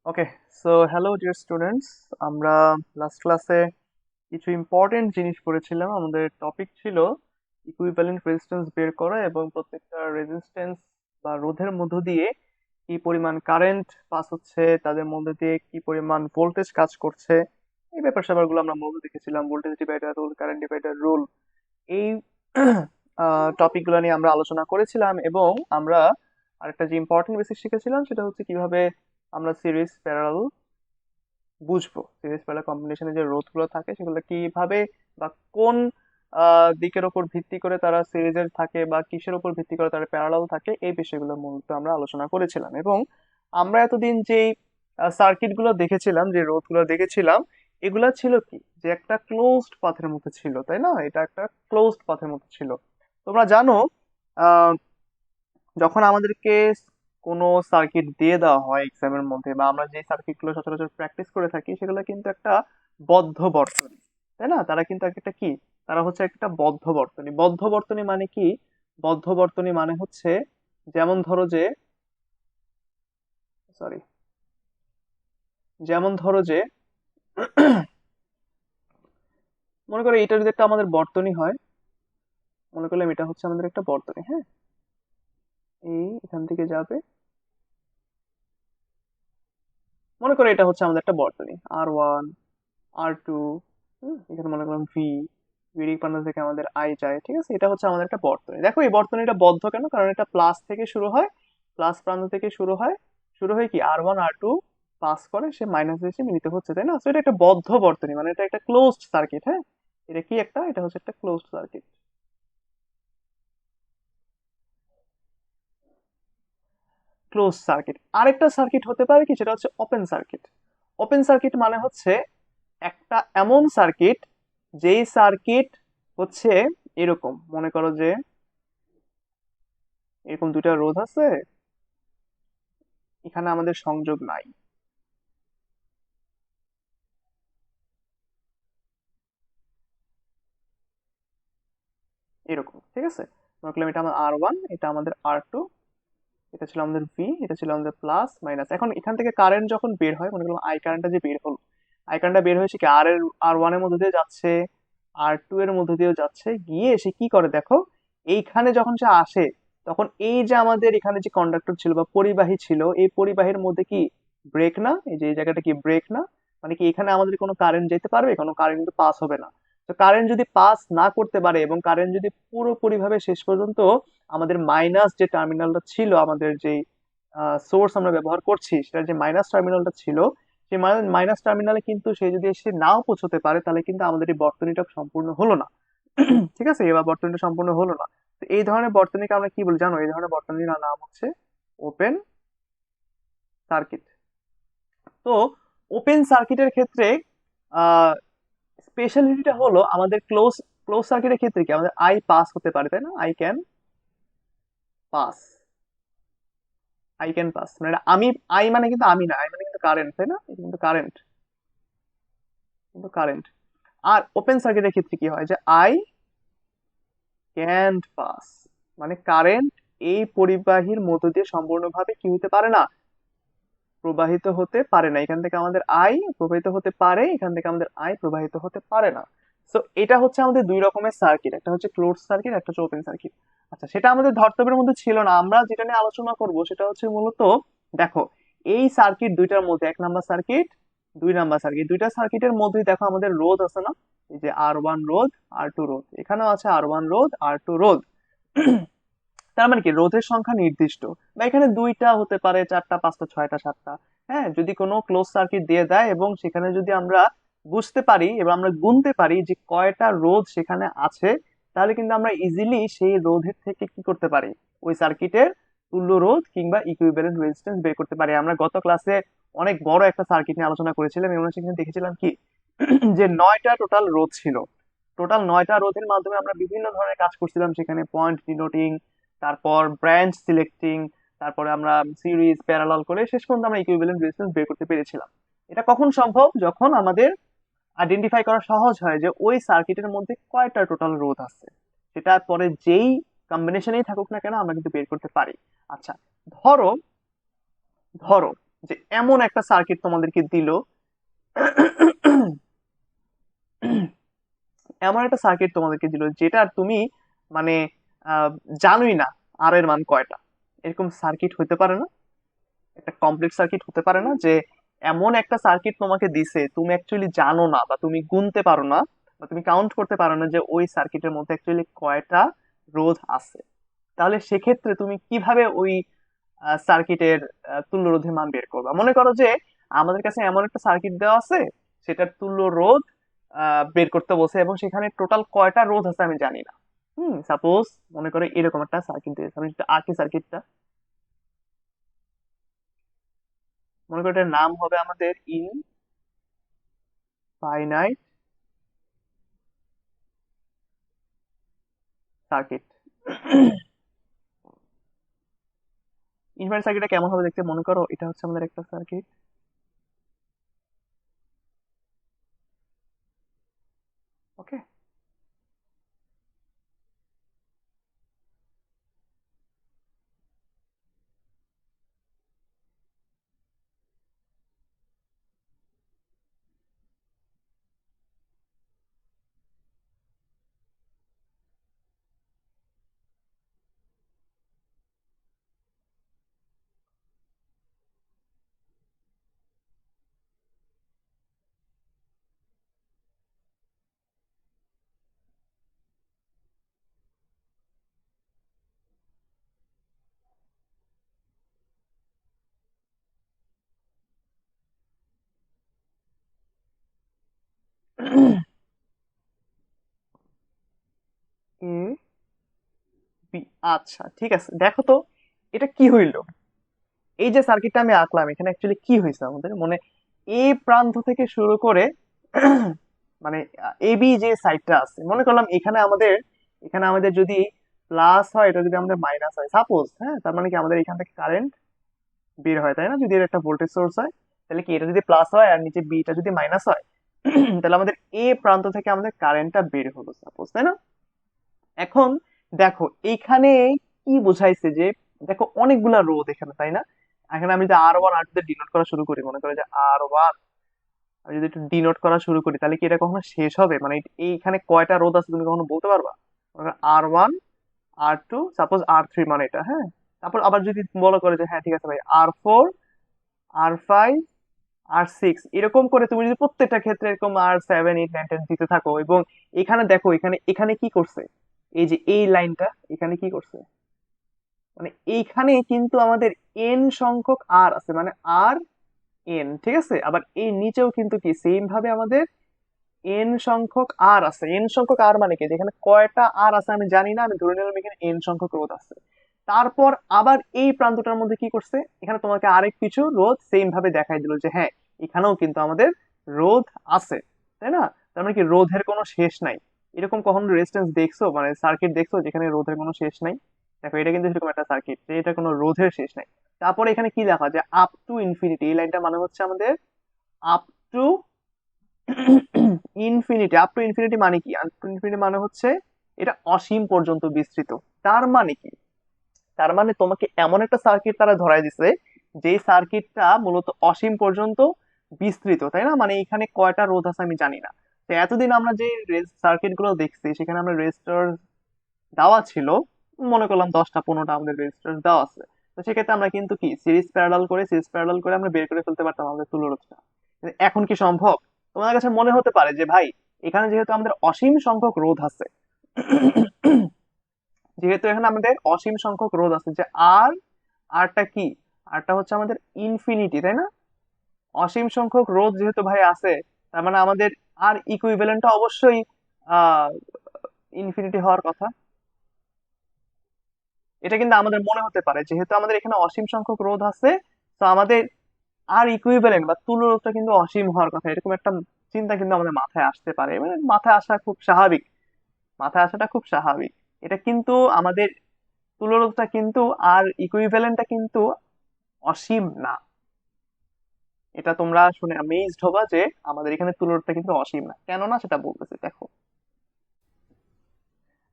ওকে, so hello dear students. আমরা last ক্লাসে কিছু ইম্পর্টেন্ট জিনিস পড়েছিলাম। আমাদের টপিক ছিল ইকুইভ্যালেন্ট রেজিস্ট্যান্স বের করা এবং প্রত্যেকটা রেজিস্ট্যান্স বা রোধের মধ্য দিয়ে কি পরিমাণ কারেন্ট পাস হচ্ছে, তাদের মধ্যে দিয়ে কি পরিমাণ ভোল্টেজ কাজ করছে, এই ব্যাপার স্যাপারগুলো আমরা মূলত দেখেছিলাম। Voltage divider rule, current divider rule, এই টপিকগুলো নিয়ে আমরা আলোচনা করেছিলাম। এবং আমরা আরেকটা যে ইম্পর্টেন্ট বেসিক শিখেছিলাম সেটা হচ্ছে কিভাবে আমরা সিরিজ প্যারালাল বুঝবো। সিরিজ প্যারালাল কম্বিনেশনে যে রোধগুলো থাকে সেগুলো কিভাবে বা কোন দিকের ওপর ভিত্তি করে তারা সিরিজের থাকে বা কিসের উপর ভিত্তি করে তারা প্যারালাল থাকে, এই বিষয়গুলো মূলত আমরা আলোচনা করেছিলাম। এবং আমরা এতদিন যে সার্কিট গুলো দেখেছিলাম, যে রোধগুলো দেখেছিলাম, এগুলা ছিল কি, যে একটা ক্লোজড পাথের মধ্যে ছিল, তাই না? এটা একটা ক্লোজড পাথের মধ্যে ছিল। তোমরা জানো, আহ, যখন আমাদেরকে কোনো সার্কিট দিয়ে দেওয়া হয় এক্সামের মধ্যে, বা আমরা যে সার্কিটগুলো সচরাচর প্র্যাকটিস করে থাকি, সেগুলো কিন্তু একটা বদ্ধ বর্তনী, তাই না? তারা কিন্তু একটা কি, তারা হচ্ছে একটা বদ্ধ বর্তনী। বদ্ধ বর্তনী মানে কি? বদ্ধ বর্তনী মানে হচ্ছে, যেমন ধরো যে, সরি, যেমন ধরো যে মনে করো এটা যদি একটা আমাদের বর্তনী হয়, মনে করলাম এটা হচ্ছে আমাদের একটা বর্তনী, হ্যাঁ। এই এখান থেকে যাবে, মনে করো এটা হচ্ছে আমাদের একটা বর্তনী R1, R2, এখানে মনে করলাম ভি, ভিডি প্রান্ত থেকে আমাদের আই যায়, ঠিক আছে? এটা হচ্ছে আমাদের একটা বর্তনী। দেখো এই বর্তনীটা বদ্ধ কেন? কারণ এটা প্লাস থেকে শুরু হয়, প্লাস প্রান্ত থেকে শুরু হয়, শুরু হয়ে কি R1 R2 পাস করে সে মাইনাস এসে মিলিত হচ্ছে, তাই না? তো এটা একটা বদ্ধ বর্তনী, মানে এটা একটা ক্লোজড সার্কিট, হ্যাঁ। এটা কি একটা, এটা হচ্ছে একটা ক্লোজড সার্কিট। Close circuit. আরেকটা সার্কিট হতে পারে কি, সেটা হচ্ছে ওপেন সার্কিট। ওপেন সার্কিট মানে হচ্ছে একটা এমন সার্কিট, যেই সার্কিট হচ্ছে এরকম, মনে করো যে এরকম দুইটা রোধ আছে, এখানে আমাদের সংযোগ নাই, এরকম, ঠিক আছে? মনে করলাম এটা আমার R1, এটা আমাদের R2, এটা ছিল আমাদের ভি, এটা ছিল আমাদের প্লাস মাইনাস। এখন এখান থেকে কারেন্ট যখন বের হয়, মনে করলাম আই কারেন্টটা যে বের হলো, আই কারেন্টটা বের হয়েছে কি, আর ওয়ান এর মধ্যে দিয়ে যাচ্ছে, R2 এর মধ্যে দিয়েও যাচ্ছে, গিয়ে সে কি করে দেখো, এইখানে যখন সে আসে, তখন এই যে আমাদের এখানে যে কন্ডাক্টর ছিল বা পরিবাহী ছিল, এই পরিবাহীর মধ্যে কি ব্রেক না? এই যে এই জায়গাটা কি ব্রেক না? মানে কি এখানে আমাদের কোনো কারেন্ট যেতে পারবে? কোনো কারেন্ট কিন্তু পাস হবে না। তো কারেন্ট যদি পাস না করতে পারে, এবং কারেন্ট যদি পুরোপুরি ভাবে শেষ পর্যন্ত আমাদের মাইনাস যে টার্মিনালটা ছিল, আমাদের যে সোর্স আমরা ব্যবহার করছি, সেটার যে মাইনাস টার্মিনালটা ছিল, সেই মাইনাস টার্মিনালে কিন্তু সে যদি এসে নাও পৌঁছতে পারে, তাহলে কিন্তু আমাদের এই বর্তনীটা সম্পূর্ণ হলো না। ঠিক আছে? এবার বর্তনীটা সম্পূর্ণ হলো না। তো এই ধরনের বর্তনীকে আমরা কি বলি জানো? এই ধরনের বর্তনীর নাম হচ্ছে ওপেন সার্কিট। তো ওপেন সার্কিটের ক্ষেত্রে আহ স্পেশালিটিটা হলো, আমাদের ক্লোজ ক্লোজ সার্কিটের ক্ষেত্রে কি আমাদের আই পাস হতে পারে, তাই না? I can pass, I can pass, মানে এটা আমি, আই মানে কিন্তু আমি না, আই মানে কিন্তু কারেন্ট, তাই না? এটা কিন্তু কারেন্ট, কিন্তু কারেন্ট। আর ওপেন সার্কিটের ক্ষেত্রে কি হয়, যে আই ক্যান পাস, মানে কারেন্ট এই পরিবাহীর মধ্য দিয়ে সম্পূর্ণভাবে কি হতে পারে না, প্রবাহিত হতে পারে না। এখান থেকে আমাদের আই প্রবাহিত হতে পারে, এখান থেকে আমাদের আই প্রবাহিত হতে পারে না। সো এটা হচ্ছে আমাদের দুই রকমের সার্কিট, একটা হচ্ছে ক্লোজ সার্কিট, একটা হচ্ছে ওপেন সার্কিট। আচ্ছা, সেটা আমাদের ধর্তব্যের মধ্যে ছিল না। আমরা যেটা নিয়ে আলোচনা করব সেটা হচ্ছে মূলত, দেখো, এই সার্কিট দুইটার মধ্যে, এক নাম্বার সার্কিট, দুই নাম্বার সার্কিট, দুইটা সার্কিটের মধ্যেই দেখো আমাদের রোধ আছে না? এই যে R1 রোধ, R2 রোধ, এখানেও আছে R1 রোধ, R2 রোধ। তার মানে কি, রোধের সংখ্যা নির্দিষ্ট, বা এখানে দুইটা হতে পারে, চারটা, পাঁচটা, ছয়টা, সাতটা। হ্যাঁ, যদি কোনো ক্লোজ সার্কিট দিয়ে দেয় এবং সেখানে যদি আমরা বুঝতে পারি এবং আমরা গুনতে পারি যে কয়টা রোধ সেখানে আছে, তাহলে কিন্তু আমরা ইজিলি সেই রোধের থেকে কি করতে পারি, ওই সার্কিটের তুল্য রোধ কিংবা ইকুইভ্যালেন্ট রেজিস্ট্যান্স বের করতে পারি। আমরা গত ক্লাসে অনেক বড় একটা সার্কিট নিয়ে আলোচনা করেছিলাম এবং সেখানে দেখেছিলাম কি, যে 9টা টোটাল রোধ ছিল। টোটাল 9টা রোধের মাধ্যমে আমরা বিভিন্ন ধরনের কাজ করছিলাম, সেখানে পয়েন্ট ডিনোটিং, তারপর ব্রাঞ্চ সিলেক্টিং, তারপরে আমরা সিরিজ প্যারালাল করে শেষ পর্যন্ত আমরা ইকুইভ্যালেন্ট রেজিস্ট্যান্স বের করতে পেরেছিলাম। এটা কখন সম্ভব? যখন আমাদের আইডেন্টিফাই করা সহজ হয় যে ওই সার্কিটের মধ্যে কয়টা টোটাল রোধ আছে। সেটা পরে যেই কম্বিনেশনেই থাকুক না কেন, আমরা কিন্তু বের করতে পারি। আচ্ছা, ধরো ধরো যে এমন একটা সার্কিট তোমাদেরকে দিল, এমন একটা সার্কিট তোমাদেরকে দিল যেটা তুমি মানে আহ, জানোই না আর এর মান কয়টা। এরকম সার্কিট হতে পারে না? একটা কমপ্লিট সার্কিট হতে পারে না যে এমন একটা সার্কিট তোমাকে দিছে তুমি অ্যাকচুয়ালি জানো না বা তুমি গুনতে পারো না বা তুমি কাউন্ট করতে পারো না যে ওই সার্কিটের মধ্যে অ্যাকচুয়ালি কয়টা রোধ আছে। তাহলে সেক্ষেত্রে তুমি কিভাবে ওই সার্কিটের তুল্য রোধের মান বের করবা? মনে করো যে আমাদের কাছে এমন একটা সার্কিট দেওয়া আছে, সেটার তুল্য রোধ বের করতে বলছে এবং সেখানে টোটাল কয়টা রোধ আছে আমি জানি না। সাপোজ মনে করো এরকম একটা সার্কিট দিয়েছে, আমি আঁকি সার্কিটটা। মনে করো এটার নাম হবে আমাদের ইনফাইনাইট সার্কিট। ইনফাইনাইট সার্কিটটা কেমন হবে দেখতে? মনে করো এটা হচ্ছে আমাদের একটা সার্কিট। ওকে। এ বি, আচ্ছা ঠিক আছে, দেখো তো এটা কি হইলো। এই যে সার্কিটটা আমি আঁকলাম এখানে অ্যাকচুয়ালি কি হয়েছে আমাদের মানে এ প্রান্ত থেকে শুরু করে মানে এ বি যে সাইডটা আছে, মনে করলাম এখানে আমাদের যদি প্লাস হয়, এটা যদি আমাদের মাইনাস হয় সাপোজ, হ্যাঁ, তার মানে কি আমাদের এখান থেকে কারেন্ট বের হয়, তাই না? যদি এর একটা ভোল্টেজ সোর্স হয়, তাহলে কি এটা যদি প্লাস হয় আর নিচে বিটা যদি মাইনাস হয়, তাহলে আমাদের এ প্রান্ত থেকে আমাদের কারেন্টটা বের হলো সাপোজ, তাই না? এখন দেখো এইখানে কি বোঝাইছে যে দেখো অনেকগুলা রোধ এখানে, তাই না? এখানে আমি যদি আর 1 আর 2 ডিনোট করা শুরু করি, মনে করো যে আর 1 আমি যদি একটু ডিনোট করা শুরু করি, তাহলে কি এটা কখনো শেষ হবে? মানে এইখানে কয়টা রোধ আছে তুমি কখনো বলতে পারবা? আর 1, আর 2, সাপোজ আর 3 মানে এটা, হ্যাঁ। তারপর আবার যদি বলো করে যে হ্যাঁ ঠিক আছে ভাই আর 4, আর 5, আর 6, এরকম করে তুমি যদি প্রত্যেকটা ক্ষেত্রে এরকম আর 7, 8, 9, 10 দিতে থাকো, এবং এখানে দেখো এখানে এখানে কি করছে, এই যে এই লাইনটা এখানে কি করছে, মানে এইখানে কিন্তু আমাদের এন সংখ্যক আর আছে, মানে আর এন, ঠিক আছে? আবার এই নিচেও কিন্তু কি সেম ভাবে আমাদের এন সংখ্যক আর আছে। এন সংখ্যক আর মানে কি, যেখানে কয়টা আর আছে আমি জানি না, আমি ধরে নিলাম এখানে এন সংখ্যক রোধ আছে। তারপর আবার এই প্রান্তটার মধ্যে কি করছে, এখানে তোমাকে আরেক কিছু রোধ সেম ভাবে দেখাই দিল যে হ্যাঁ এখানেও কিন্তু আমাদের রোধ আছে, তাই না? তার মানে কি রোধের কোনো শেষ নাই। এরকম কখনো রেজিস্ট্যান্স দেখছো, মানে সার্কিট দেখছো যেখানে রোধের কোনো শেষ নাই? দেখো এটা কিন্তু এরকম একটা সার্কিট যে এটা কোনো রোধের শেষ নাই। তারপরে এখানে কি লেখা, যে আপ টু ইনফিনিটি, এই লাইনটা মানে হচ্ছে আমাদের up to infinity. Up to infinity মানে কি? আপ টু ইনফিনিটি মানে হচ্ছে এটা অসীম পর্যন্ত বিস্তৃত। তার মানে কি, তার মানে তোমাকে এমন একটা সার্কিট তারা ধরায় দিছে যে সার্কিটটা মূলত অসীম পর্যন্ত বিস্তৃত, তাই না? মানে এখানে কয়টা রোধ আছে আমি জানি না। তো এতদিন আমরা যে সার্কিট গুলো দেখছি সেখানে আমরা রেজিস্টর দেওয়া ছিল, মনে করলাম 10টা 15টা আমাদের রেজিস্টর দেওয়া আছে। তো সেক্ষেত্রে আমরা কিন্তু কি সিরিজ প্যারালাল করে আমরা বের করে ফেলতে পারতাম আমাদের তুল্যরোধটা। কিন্তু এখন কি সম্ভব? তোমাদের কাছে মনে হতে পারে যে ভাই এখানে যেহেতু আমাদের অসীম সংখ্যক রোধ আছে, যেহেতু এখানে আমাদের অসীম সংখ্যক রোধ আছে, যে আর আরটা কি, আরটা হচ্ছে আমাদের ইনফিনিটি, তাই না? অসীম সংখ্যক রোধ যেহেতু ভাই আছে, তার মানে আমাদের আর ইকুইভ্যালেন্টটা অবশ্যই আহ ইনফিনিটি হওয়ার কথা। এটা কিন্তু আমাদের মনে হতে পারে যেহেতু আমাদের এখানে অসীম সংখ্যক রোধ আছে, তো আমাদের আর ইকুইভ্যালেন্ট বা তুল্য রোধটা কিন্তু অসীম হওয়ার কথা, এরকম একটা চিন্তা কিন্তু আমাদের মাথায় আসতে পারে, মানে মাথায় আসা খুব স্বাভাবিক, মাথায় আসাটা খুব স্বাভাবিক। এটা কিন্তু আমাদের তুল্য রোধটা কিন্তু আর ইকুইভ্যালেন্টটা কিন্তু অসীম না। এটা তোমরা শুনে অ্যামেজড হবা যে আমাদের এখানে তুল্য রোধটা কিন্তু অসীম না। কেন না সেটা বলতেছি, দেখো।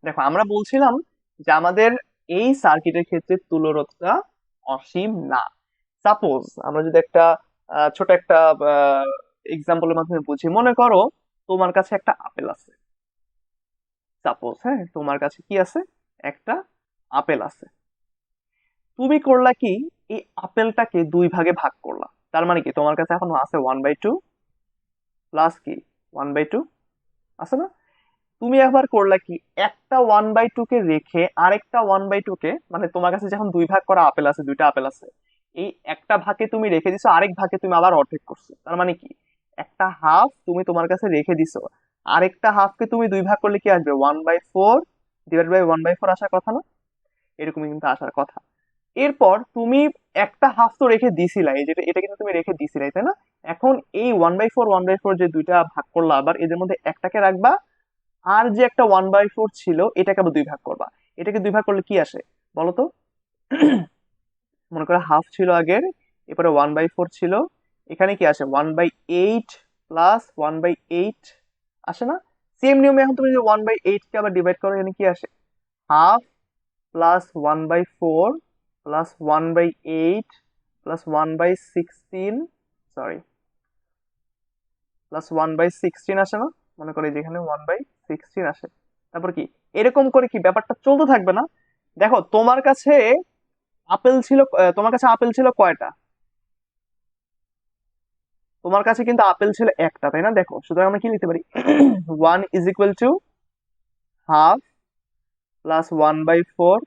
দেখো আমরা বলছিলাম যে আমাদের এই সার্কিটের ক্ষেত্রে তুল্য রোধটা অসীম না। সাপোজ আমরা যদি একটা ছোট একটা এক্সাম্পলের মাধ্যমে বুঝি, মনে করো তোমার কাছে একটা আপেল আছে। সাপোজ, হ্যাঁ, তোমার কাছে কি আছে? একটা আপেল আছে। তুমি করলা কি, এই আপেলটাকে দুই ভাগে ভাগ করলা। তার মানে কি তোমার কাছে এখন আছে 1/2 প্লাস কি 1/2 আছে না? তুমি একবার করলা কি, একটা 1/2 কে রেখে আরেকটা 1/2 কে, মানে তোমার কাছে যখন দুই ভাগ করা আপেল আছে, দুইটা আপেল আছে, এই একটা ভাগে তুমি রেখে দিছো, আরেক ভাগে তুমি আবার অর্ধেক করছো। তার মানে কি একটা হাফ তুমি তোমার কাছে রেখে দিছো, আরেকটা হাফকে তুমি দুই ভাগ করলে কি আসবে? 1/4 ডিভাইড বাই 1/4 আসার কথা না? এরকমই কিন্তু আসার কথা। এরপর তুমি একটা হাফ তো রেখে দিছিলাই, যেটা এটা কিন্তু তুমি রেখে দিছিলাই, তাই না? এখন এই 1/4 যে দুইটা ভাগ করলা, আবার এদের মধ্যে একটাকে রাখবা, আর যে একটা 1/4 ছিল এটাকে আবার দুই ভাগ করবা। এটাকে দুই ভাগ করলে কি আসে বলো তো? মনে করো হাফ ছিল আগের, এরপরে 1/4 ছিল, এখানে কি আসে? 1/8 প্লাস 1/8 আসে না? সেম নিয়মে এখন তুমি যদি 1/8 কে আবার ডিভাইড করো, এখানে কি আসে? Half plus 1/4 plus 1/8 plus 1/16, sorry, plus 1/16 আসে না? মনে করি যেখানে 1/16 আসে। তারপর কি এরকম করে কি ব্যাপারটা চলতে থাকবে না? দেখো তোমার কাছে আপেল ছিল, তোমার কাছে আপেল ছিল কয়টা? তোমার কাছে কিন্তু আপেল ছিল একটা, তাই না? দেখো, সুতরাং আমরা কি লিখতে পারি? 1 = ½ plus 1/4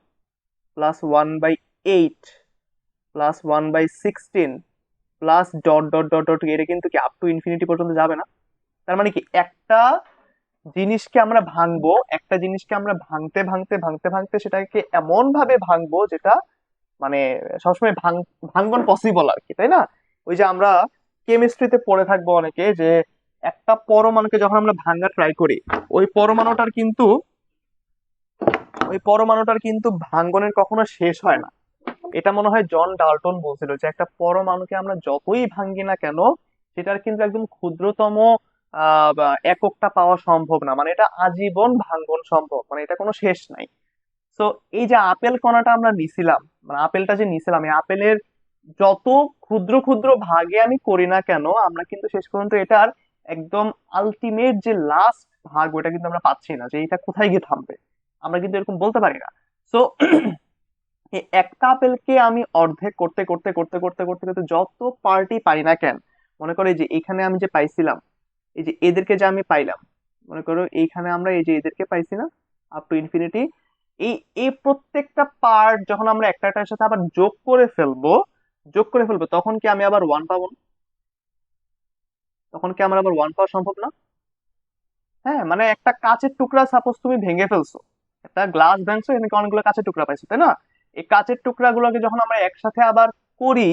plus 1/8 plus 1/16 plus dot dot dot dot, এটা কিন্তু কি আপ টু ইনফিনিটি পর্যন্ত যাবে না? তার মানে কি একটা জিনিসকে আমরা ভাঙবো, একটা জিনিসকে আমরা ভাঙতে ভাঙতে ভাঙতে ভাঙতে সেটাকে এমন ভাবে ভাঙবো যেটা মানে সবসময় ভাঙ্গন পসিবল আর কি, তাই না? ওই যে আমরা কেমিস্ট্রিতে পড়ে থাকবো অনেকে, যে একটা পরমাণুকে যখন আমরা ভাঙার ট্রাই করি, ওই পরমাণুটার কিন্তু ওই পরমাণুটার কিন্তু ভাঙ্গনের কখনো শেষ হয় না। এটা মনে হয় জন ডাল্টন বলছিল, যে একটা পরমাণুকে আমরা যতই ভাঙ্গি না কেন, সেটার কিন্তু একদম ক্ষুদ্রতম এককটা পাওয়া সম্ভব না, মানে এটা আজীবন ভাঙ্গন সম্ভব, মানে এটা কোনো শেষ নাই। তো এই যে আপেল কণাটা আমরা নিছিলাম, মানে আপেলটা যে নিছিলাম, এই আপেলের যত ক্ষুদ্র ক্ষুদ্র ভাগে আমি করি না কেন, আমরা কিন্তু শেষ পর্যন্ত এটার একদম আলটিমেট যে লাস্ট ভাগ, ওটা কিন্তু আমরা পাচ্ছি না, যে এটা কোথায় গিয়ে থামবে। আমরা কিন্তু এরকম বলতে পারি না। তো এই একটা আপেলকে আমি অর্ধেক করতে করতে করতে করতে করতে করতে যত পার্টি পাই না কেন, মনে করো এই যে এখানে আমি যে পাইছিলাম, এই যে এদেরকে যে আমি পাইলাম, মনে করো এইখানে আমরা এই যে এদেরকে পাইছি না, আপ টু ইনফিনিটি, এই এই প্রত্যেকটা পার্ট যখন আমরা একটা একটার সাথে আবার যোগ করে ফেলবো, তখন কি আমি আবার ওয়ান পাবো না? তখন কি আমার আবার ওয়ান পাওয়া সম্ভব না? হ্যাঁ, মানে একটা কাঁচের টুকরা সাপোজ তুমি ভেঙে ফেলছো, একটা গ্লাস ভাঙছো, এখানে অনেকগুলো কাঁচের টুকরা পাইছো, তাই না? এই কাঁচের টুকরা গুলোকে যখন আমরা একসাথে আবার করি,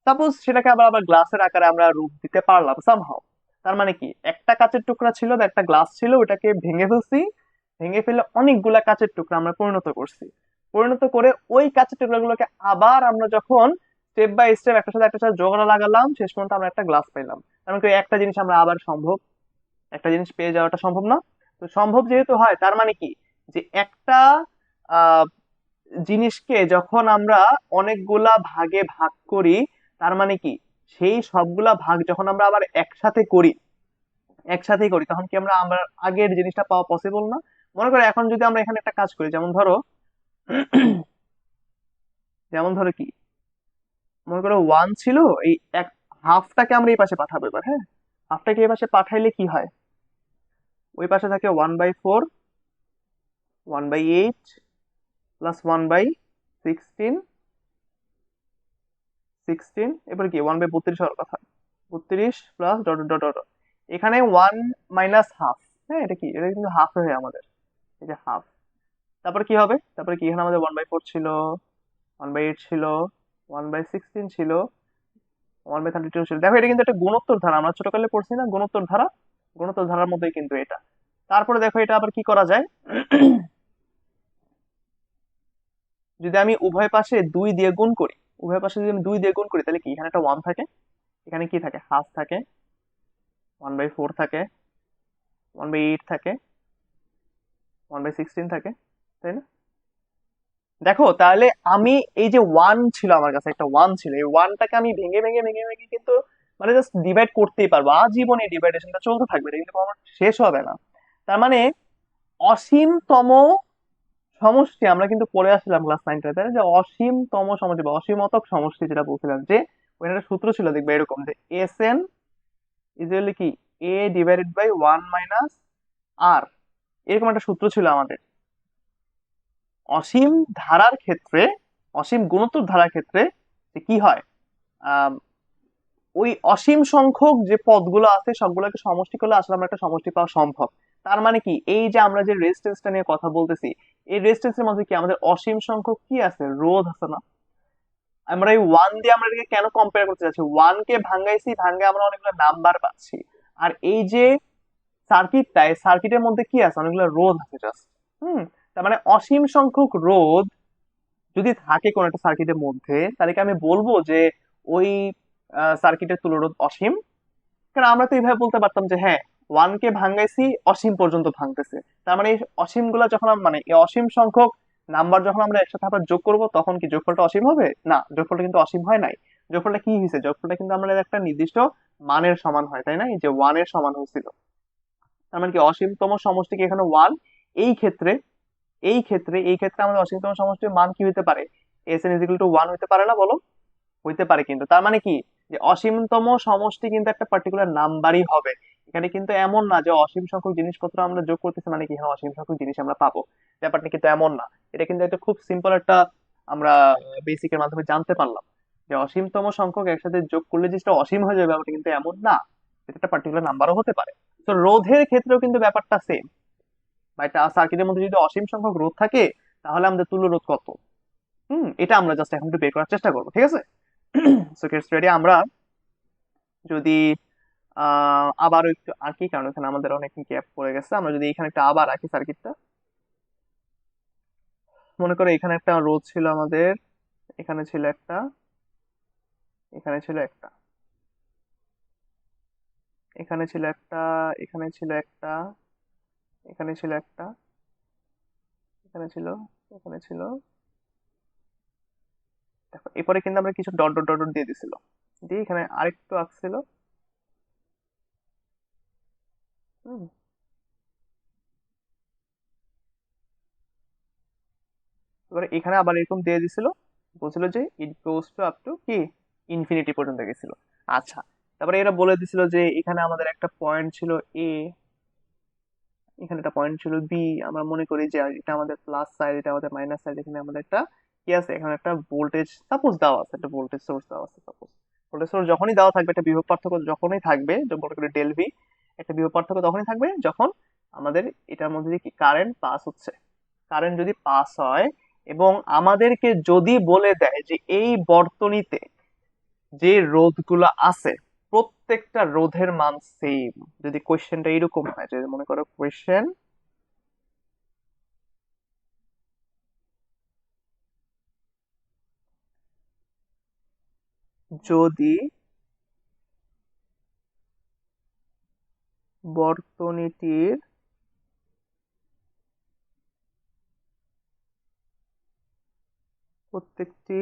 সাপোজ সেটাকে আবার আবার গ্লাসের আকারে আমরা রূপ দিতে পারলাম সামহাও। তার মানে কি একটা কাঁচের টুকরা ছিল বা একটা গ্লাস ছিল, ওটাকে ভেঙে ফেলছি, ভেঙে ফেলে অনেকগুলা কাঁচের টুকরা আমরা পরিণত করছি। পরিণত করে ওই কাঁচের টুকরাগুলোকে আবার আমরা যখন স্টেপ বাই স্টেপ একটা সাথে জোড়া লাগালাম, শেষ পর্যন্ত আমরা একটা গ্লাস পাইলাম। কারণ কি একটা জিনিস আমরা আবার সম্ভব, একটা জিনিস পেয়ে যাওয়াটা সম্ভব না? তো সম্ভব যেহেতু হয়, তার মানে কি যে একটা আহ জিনিসকে যখন আমরা অনেকগুলা ভাগে ভাগ করি, তার মানে কি সেই সবগুলা ভাগ যখন আমরা আবার একসাথেই করি, তখন কি আমরা আমরা আগের জিনিসটা পাওয়া পসিবল না? মনে করো এখন যদি আমরা এখানে একটা কাজ করি, যেমন ধরো কি, মনে করো ওয়ান ছিল, এই এক হাফটাকে আমরা এই পাশে পাঠাবো এবার, হ্যাঁ, হাফটাকে এই পাশে পাঠাইলে কি হয়? ওই পাশে থাকে 1/4, 1/8 প্লাস 1/16, 16, এবার কি 1/32 হওয়ার কথা, 32 প্লাস ডট ডট ডট, এখানে 1 - ½ হ্যাঁ, এটা কি, এটা কিন্তু হাফ হয়ে আমাদের, এই যে হাফ। তারপর কি হবে? তারপরে কি এখানে আমাদের 1/4 ছিল, 1/8 ছিল, 1/16 ছিল, 1/32 ছিল। দেখো এটা কিন্তু একটা গুণোত্তর ধারা, আমরা ছোটকালে পড়ছি না গুণোত্তর ধারা? গুণোত্তর ধারার মধ্যেই কিন্তু এটা। তারপরে দেখো এটা আবার কি করা যায়, যদি আমি উভয় পাশে 2 দিয়ে গুণ করি, উভয় পাশে যদি আমি 2 দিয়ে গুণ করি, তাহলে কি এখানে একটা ওয়ান থাকে, এখানে কি থাকে? হাফ থাকে, 1/4 থাকে, 1/8 থাকে, 1/16 থাকে, তাই না? দেখো তাহলে আমি এই যে ওয়ান ছিল, আমার কাছে একটা ওয়ান ছিল, এই ওয়ানটাকে আমি ভেঙে ভেঙে ভেঙে ভেঙে কিন্তু মানে জাস্ট ডিভাইড করতেই পারবো, আজীবন এই ডিভাইডেশনটা চলতে থাকবে, এটা কিন্তু কখনো শেষ হবে না। তার মানে অসীমতম সমষ্টি আমরা কিন্তু পড়ে আসছিলাম ক্লাস নাইনটাতে, যে অসীমতম সমষ্টি বা অসীমতক সমষ্টি যেটা বলছিলাম, যে ওখানে একটা সূত্র ছিল দেখবে এরকম, যে এস এন ইকুয়াল কি এ ডিভাইডেড বাই ওয়ান মাইনাস আর, এরকম একটা সূত্র ছিল আমাদের। অসীম ধারার ক্ষেত্রে, অসীম গুণোত্তর ধারার ক্ষেত্রে যে কি হয়, আহ ওই অসীম সংখ্যক যে পদগুলো আছে সবগুলোকে সমষ্টি করলে আসলে আমরা একটা সমষ্টি পাওয়া সম্ভব। তার মানে কি, এই যে আমরা যে রেজিস্ট্যান্সটা নিয়ে কথা বলতেছি, এই রেজিস্ট্যান্সের মধ্যে কি আমাদের অসীম সংখ্যক কি আছে, রোধ আছে না? আমরা এই ওয়ান দিয়ে আমরা এটাকে কেন কম্পেয়ার করতে চাচ্ছি, ওয়ান কে ভাঙ্গাইছি, ভাঙ্গে আমরা অনেকগুলো নাম্বার পাচ্ছি। আর এই যে সার্কিটটা, এই সার্কিটের মধ্যে কি আছে, অনেকগুলো রোধ আছে জাস্ট। হুম। তার মানে অসীম সংখ্যক রোধ যদি থাকে কোন একটা সার্কিটের মধ্যে, তাহলে কি আমি বলবো যে ওই সার্কিটের তুলরোধ অসীম? কারণ আমরা তো এইভাবে বলতে পারতাম যে হ্যাঁ, ওয়ান কে ভাঙ্গাইছি, অসীম পর্যন্ত ভাঙতেছে। তার মানে এই অসীম গুলা যখন মানে এই অসীম সংখ্যক নাম্বার যখন আমরা একসাথে আবার যোগ করব, তখন কি যোগফলটা অসীম হবে? না, যোগফলটা কিন্তু অসীম হয় নাই। যোগফলটা কি হয়েছে, যোগফলটা কিন্তু আমাদের একটা নির্দিষ্ট মানের সমান হয়, তাই না? এই যে ওয়ানের সমান হয়েছিল। তার মানে কি অসীমতম সমষ্টি কি এখানে ওয়ান? এই ক্ষেত্রে, এই ক্ষেত্রে আমাদের অসীমতম সমষ্টির মান কি হতে পারে, S N is equal to one হতে পারে না বলো? হইতে পারে কিন্তু। তার মানে কি, যে অসীমতম সমষ্টি কিন্তু একটা পার্টিকুলার নাম্বারই হবে। এখানে কিন্তু এমন না যে অসীম সংখ্যক জিনিসপত্র আমরা যোগ করতেছি মানে কি এখানে অসীম সংখ্যক জিনিস আমরা পাবো, ব্যাপারটা কিন্তু এমন না। এটা কিন্তু একটা খুব সিম্পল একটা আমরা বেসিকের মাধ্যমে জানতে পারলাম, যে অসীমতম সংখ্যক একসাথে যোগ করলে যে সেটা অসীম হয়ে যাবে, ব্যাপারটা কিন্তু এমন না। এটা একটা পার্টিকুলার নাম্বারও হতে পারে। তো রোধের ক্ষেত্রেও কিন্তু ব্যাপারটা সেম, বা একটা সার্কিটের মধ্যে যদি অসীম সংখ্যক রোধ থাকে, তাহলে আমাদের তুল্য রোধ কত? এটা আমরা জাস্ট এখন একটু বের করার চেষ্টা করবো, ঠিক আছে? So gets ready. আমরা যদি আবারও একটু আঁকি, কারণ এখানে আমাদের অনেক গ্যাপ পড়ে গেছে, আমরা যদি এখানে একটা আবার আঁকি সার্কিটটা, মনে করো এখানে একটা রোধ ছিল আমাদের, এখানে ছিল একটা, এখানে ছিল একটা, এখানে ছিল একটা, এখানে ছিল একটা, এখানে ছিল একটা, এখানে ছিল, এখানে ছিল। দেখো এরপরে কিন্তু আমরা কিছু ডট ডট ডট ডট দিয়ে দিছিল, দিয়ে এখানে আরেকটু আঁকছিল। হুম। এবারে এখানে আবার এরকম দিয়ে দিছিল, বলছিল যে ইট গোস টু আপ টু কি ইনফিনিটি পর্যন্ত গেছিল। আচ্ছা, তারপরে এরা বলে দিছিল যে এখানে আমাদের একটা পয়েন্ট ছিল এ, এখানে একটা পয়েন্ট ছিল বি। আমরা মনে করি যে এটা আমাদের প্লাস সাইড, এটা আমাদের মাইনাস সাইড, এখানে আমাদের একটা কি আছে, এখানে একটা ভোল্টেজ সাপোজ দেওয়া আছে, একটা ভোল্টেজ সোর্স দেওয়া আছে সাপোজ। ভোল্টেজ সোর্স যখনই দেওয়া থাকবে, একটা বিভব পার্থক্য যখনই থাকবে, মনে করি ডেল ভি, একটা বিভব পার্থক্য তখনই থাকবে যখন আমাদের এটার মধ্যে দিয়ে কি কারেন্ট পাস হচ্ছে। কারেন্ট যদি পাস হয় এবং আমাদেরকে যদি বলে দেয় যে এই বর্তনীতে যে রোধগুলো আছে প্রত্যেকটা রোধের মান সেম, যদি কোয়েশ্চেনটা এরকম হয়, যে মনে করো কোয়েশ্চেন যদি বর্তনীটির প্রত্যেকটি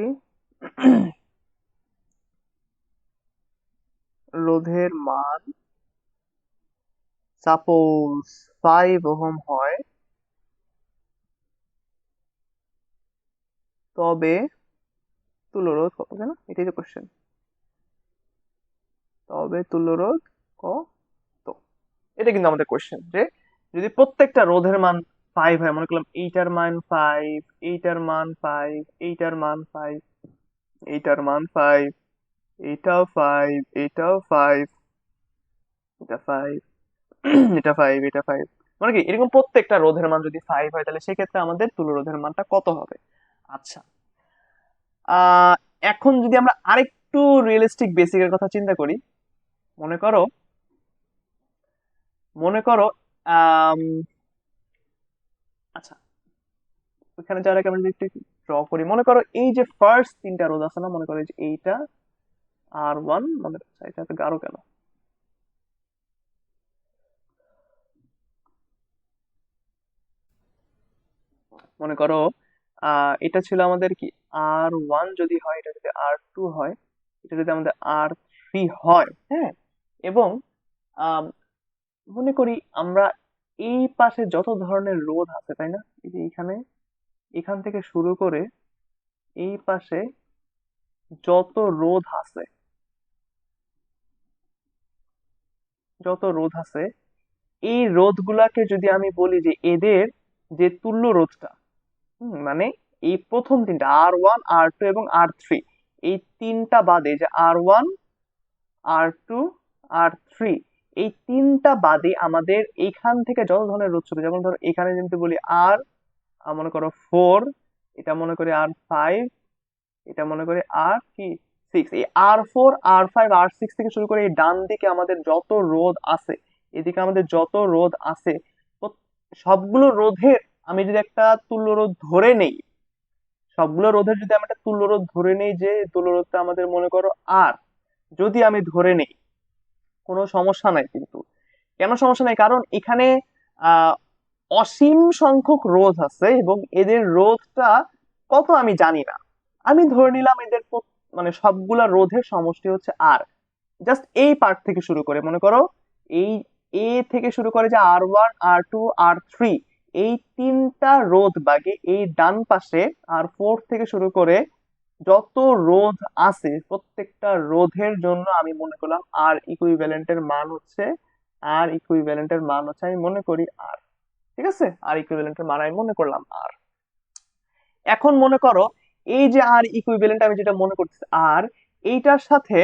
রোধের মান সাপোজ 5 ওহম হয়, তবে তুল্যরোধ কত, কেন এটাই তো কোয়েশ্চেন, তবে তুল্যরোধ কত? এটা কিন্তু আমাদের কোয়েশ্চেন, যে যদি প্রত্যেকটা রোধের মান 5 হয়, মনে করলাম এইটার মান 5, এইটার মান 5, এইটার মান 5, এইটার মান 5, এইটাও 5, এইটাও 5, এটা 5, এটা 5, এটা 5, মানে কি এরকম প্রত্যেকটা রোধের মান যদি 5 হয়, তাহলে সেক্ষেত্রে আমাদের তুল্য রোধের মানটা কত হবে? আচ্ছা, আহ এখন যদি আমরা আরেকটু রিয়েলিস্টিক বেসিকের কথা চিন্তা করি, মনে করো, মনে করো আম, আচ্ছা, ওখানে যাওয়ার আগে আমরা যদি একটু ড্র করি, মনে করো এই যে ফার্স্ট তিনটা রোধ আছে না, মনে করো এই যে এইটা আর ওয়ান, মনে এটা এত গাঢ় কেন, মনে করো এটা ছিল আমাদের কি R1 যদি হয়, এটা যদি R2 হয়, এটা যদি আমাদের R3 হয়, হ্যাঁ। এবং আম, মনে করি আমরা এই পাশে যত ধরনের রোধ আছে, তাই না, এই যে এখান থেকে শুরু করে এই পাশে যত রোধ আছে, যত রোধ আছে এই রোধগুলাকে যদি আমি বলি যে এদের যে তুল্য রোধটা, মানে এই প্রথম তিনটা R1, R2 এবং R3, এই তিনটা বাদে যে R1, R2, R3, এই তিনটা বাদে আমাদের এইখান থেকে যত ধরনের রোধ ছিল, যেমন ধরো এখানে যদি বলি মনে করো 4, এটা মনে করি R5, এটা মনে করি R6, এই R4, R5, R6 থেকে শুরু করে এই ডান দিকে আমাদের যত রোধ আছে, এদিকে আমাদের যত রোধ আছে, সবগুলো রোধের আমি যদি একটা তুল্য রোধ ধরে নেই, সবগুলো রোধের যদি আমি একটা তুল্য রোধ ধরে নেই, যে তুল্য রোধটা আমাদের মনে করো আর, যদি আমি ধরে নেই, কোনো সমস্যা নাই কিন্তু। কেন সমস্যা নাই? কারণ এখানে আহ অসীম সংখ্যক রোধ আছে এবং এদের রোধটা কত আমি জানি না। আমি ধরে নিলাম এদের মানে সবগুলা রোধের সমষ্টি হচ্ছে আর। জাস্ট এই পার্ট থেকে শুরু করে মনে করো, এই এ থেকে শুরু করে যে R1, R2, R3, এই তিনটা রোধ বাগে এই ডান পাশে R4 থেকে শুরু করে যত রোধ আছে, প্রত্যেকটা রোধের জন্য আমি মনে করলাম আর ইকুইভ্যালেন্টের মান হচ্ছে আমি মনে করি আর। ঠিক আছে, আর ইকুইভ্যালেন্টের মান আমি মনে করলাম আর। এখন মনে করো এই যে আর ইকুইভ্যালেন্ট আমি যেটা মনে করতেছি আর, এইটার সাথে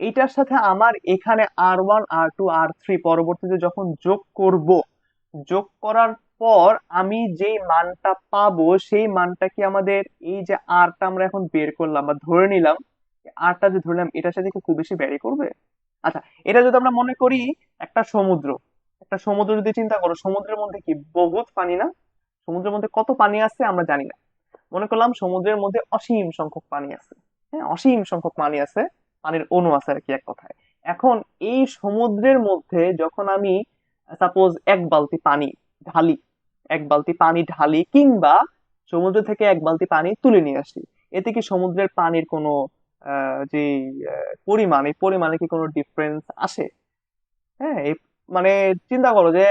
এইটার সাথে আমার এখানে R1, R2, R3 পরবর্তীতে যখন যোগ করব, যোগ করার পর আমি যেই মানটা পাবো সেই মানটা কি আমাদের এই যে আরটা আমরা এখন বের করলাম বা ধরে নিলাম, আরটা যে ধরলাম এটার সাথে কি খুব বেশি ভ্যারি করবে? আচ্ছা, এটা যদি আমরা মনে করি একটা সমুদ্র, একটা সমুদ্র যদি চিন্তা করো, সমুদ্রের মধ্যে কি বহুত পানি না? সমুদ্রের মধ্যে কত পানি আছে আমরা জানি না। মনে করলাম সমুদ্রের মধ্যে অসীম সংখ্যক পানি আছে, হ্যাঁ, অসীম সংখ্যক পানি আছে, পানির অণু আছে আর কি এক কথায়। এখন এই সমুদ্রের মধ্যে যখন আমি সাপোজ ঢালি এক বালতি পানি ঢালি, কিংবা সমুদ্র থেকে এক বালতি পানি তুলে নিয়ে আসি, এতে কি সমুদ্রের পানির কোনো যে পরিমাণ, এই পরিমাণে কি কোনো ডিফারেন্স আসে? হ্যাঁ, এই মানে চিন্তা করো যে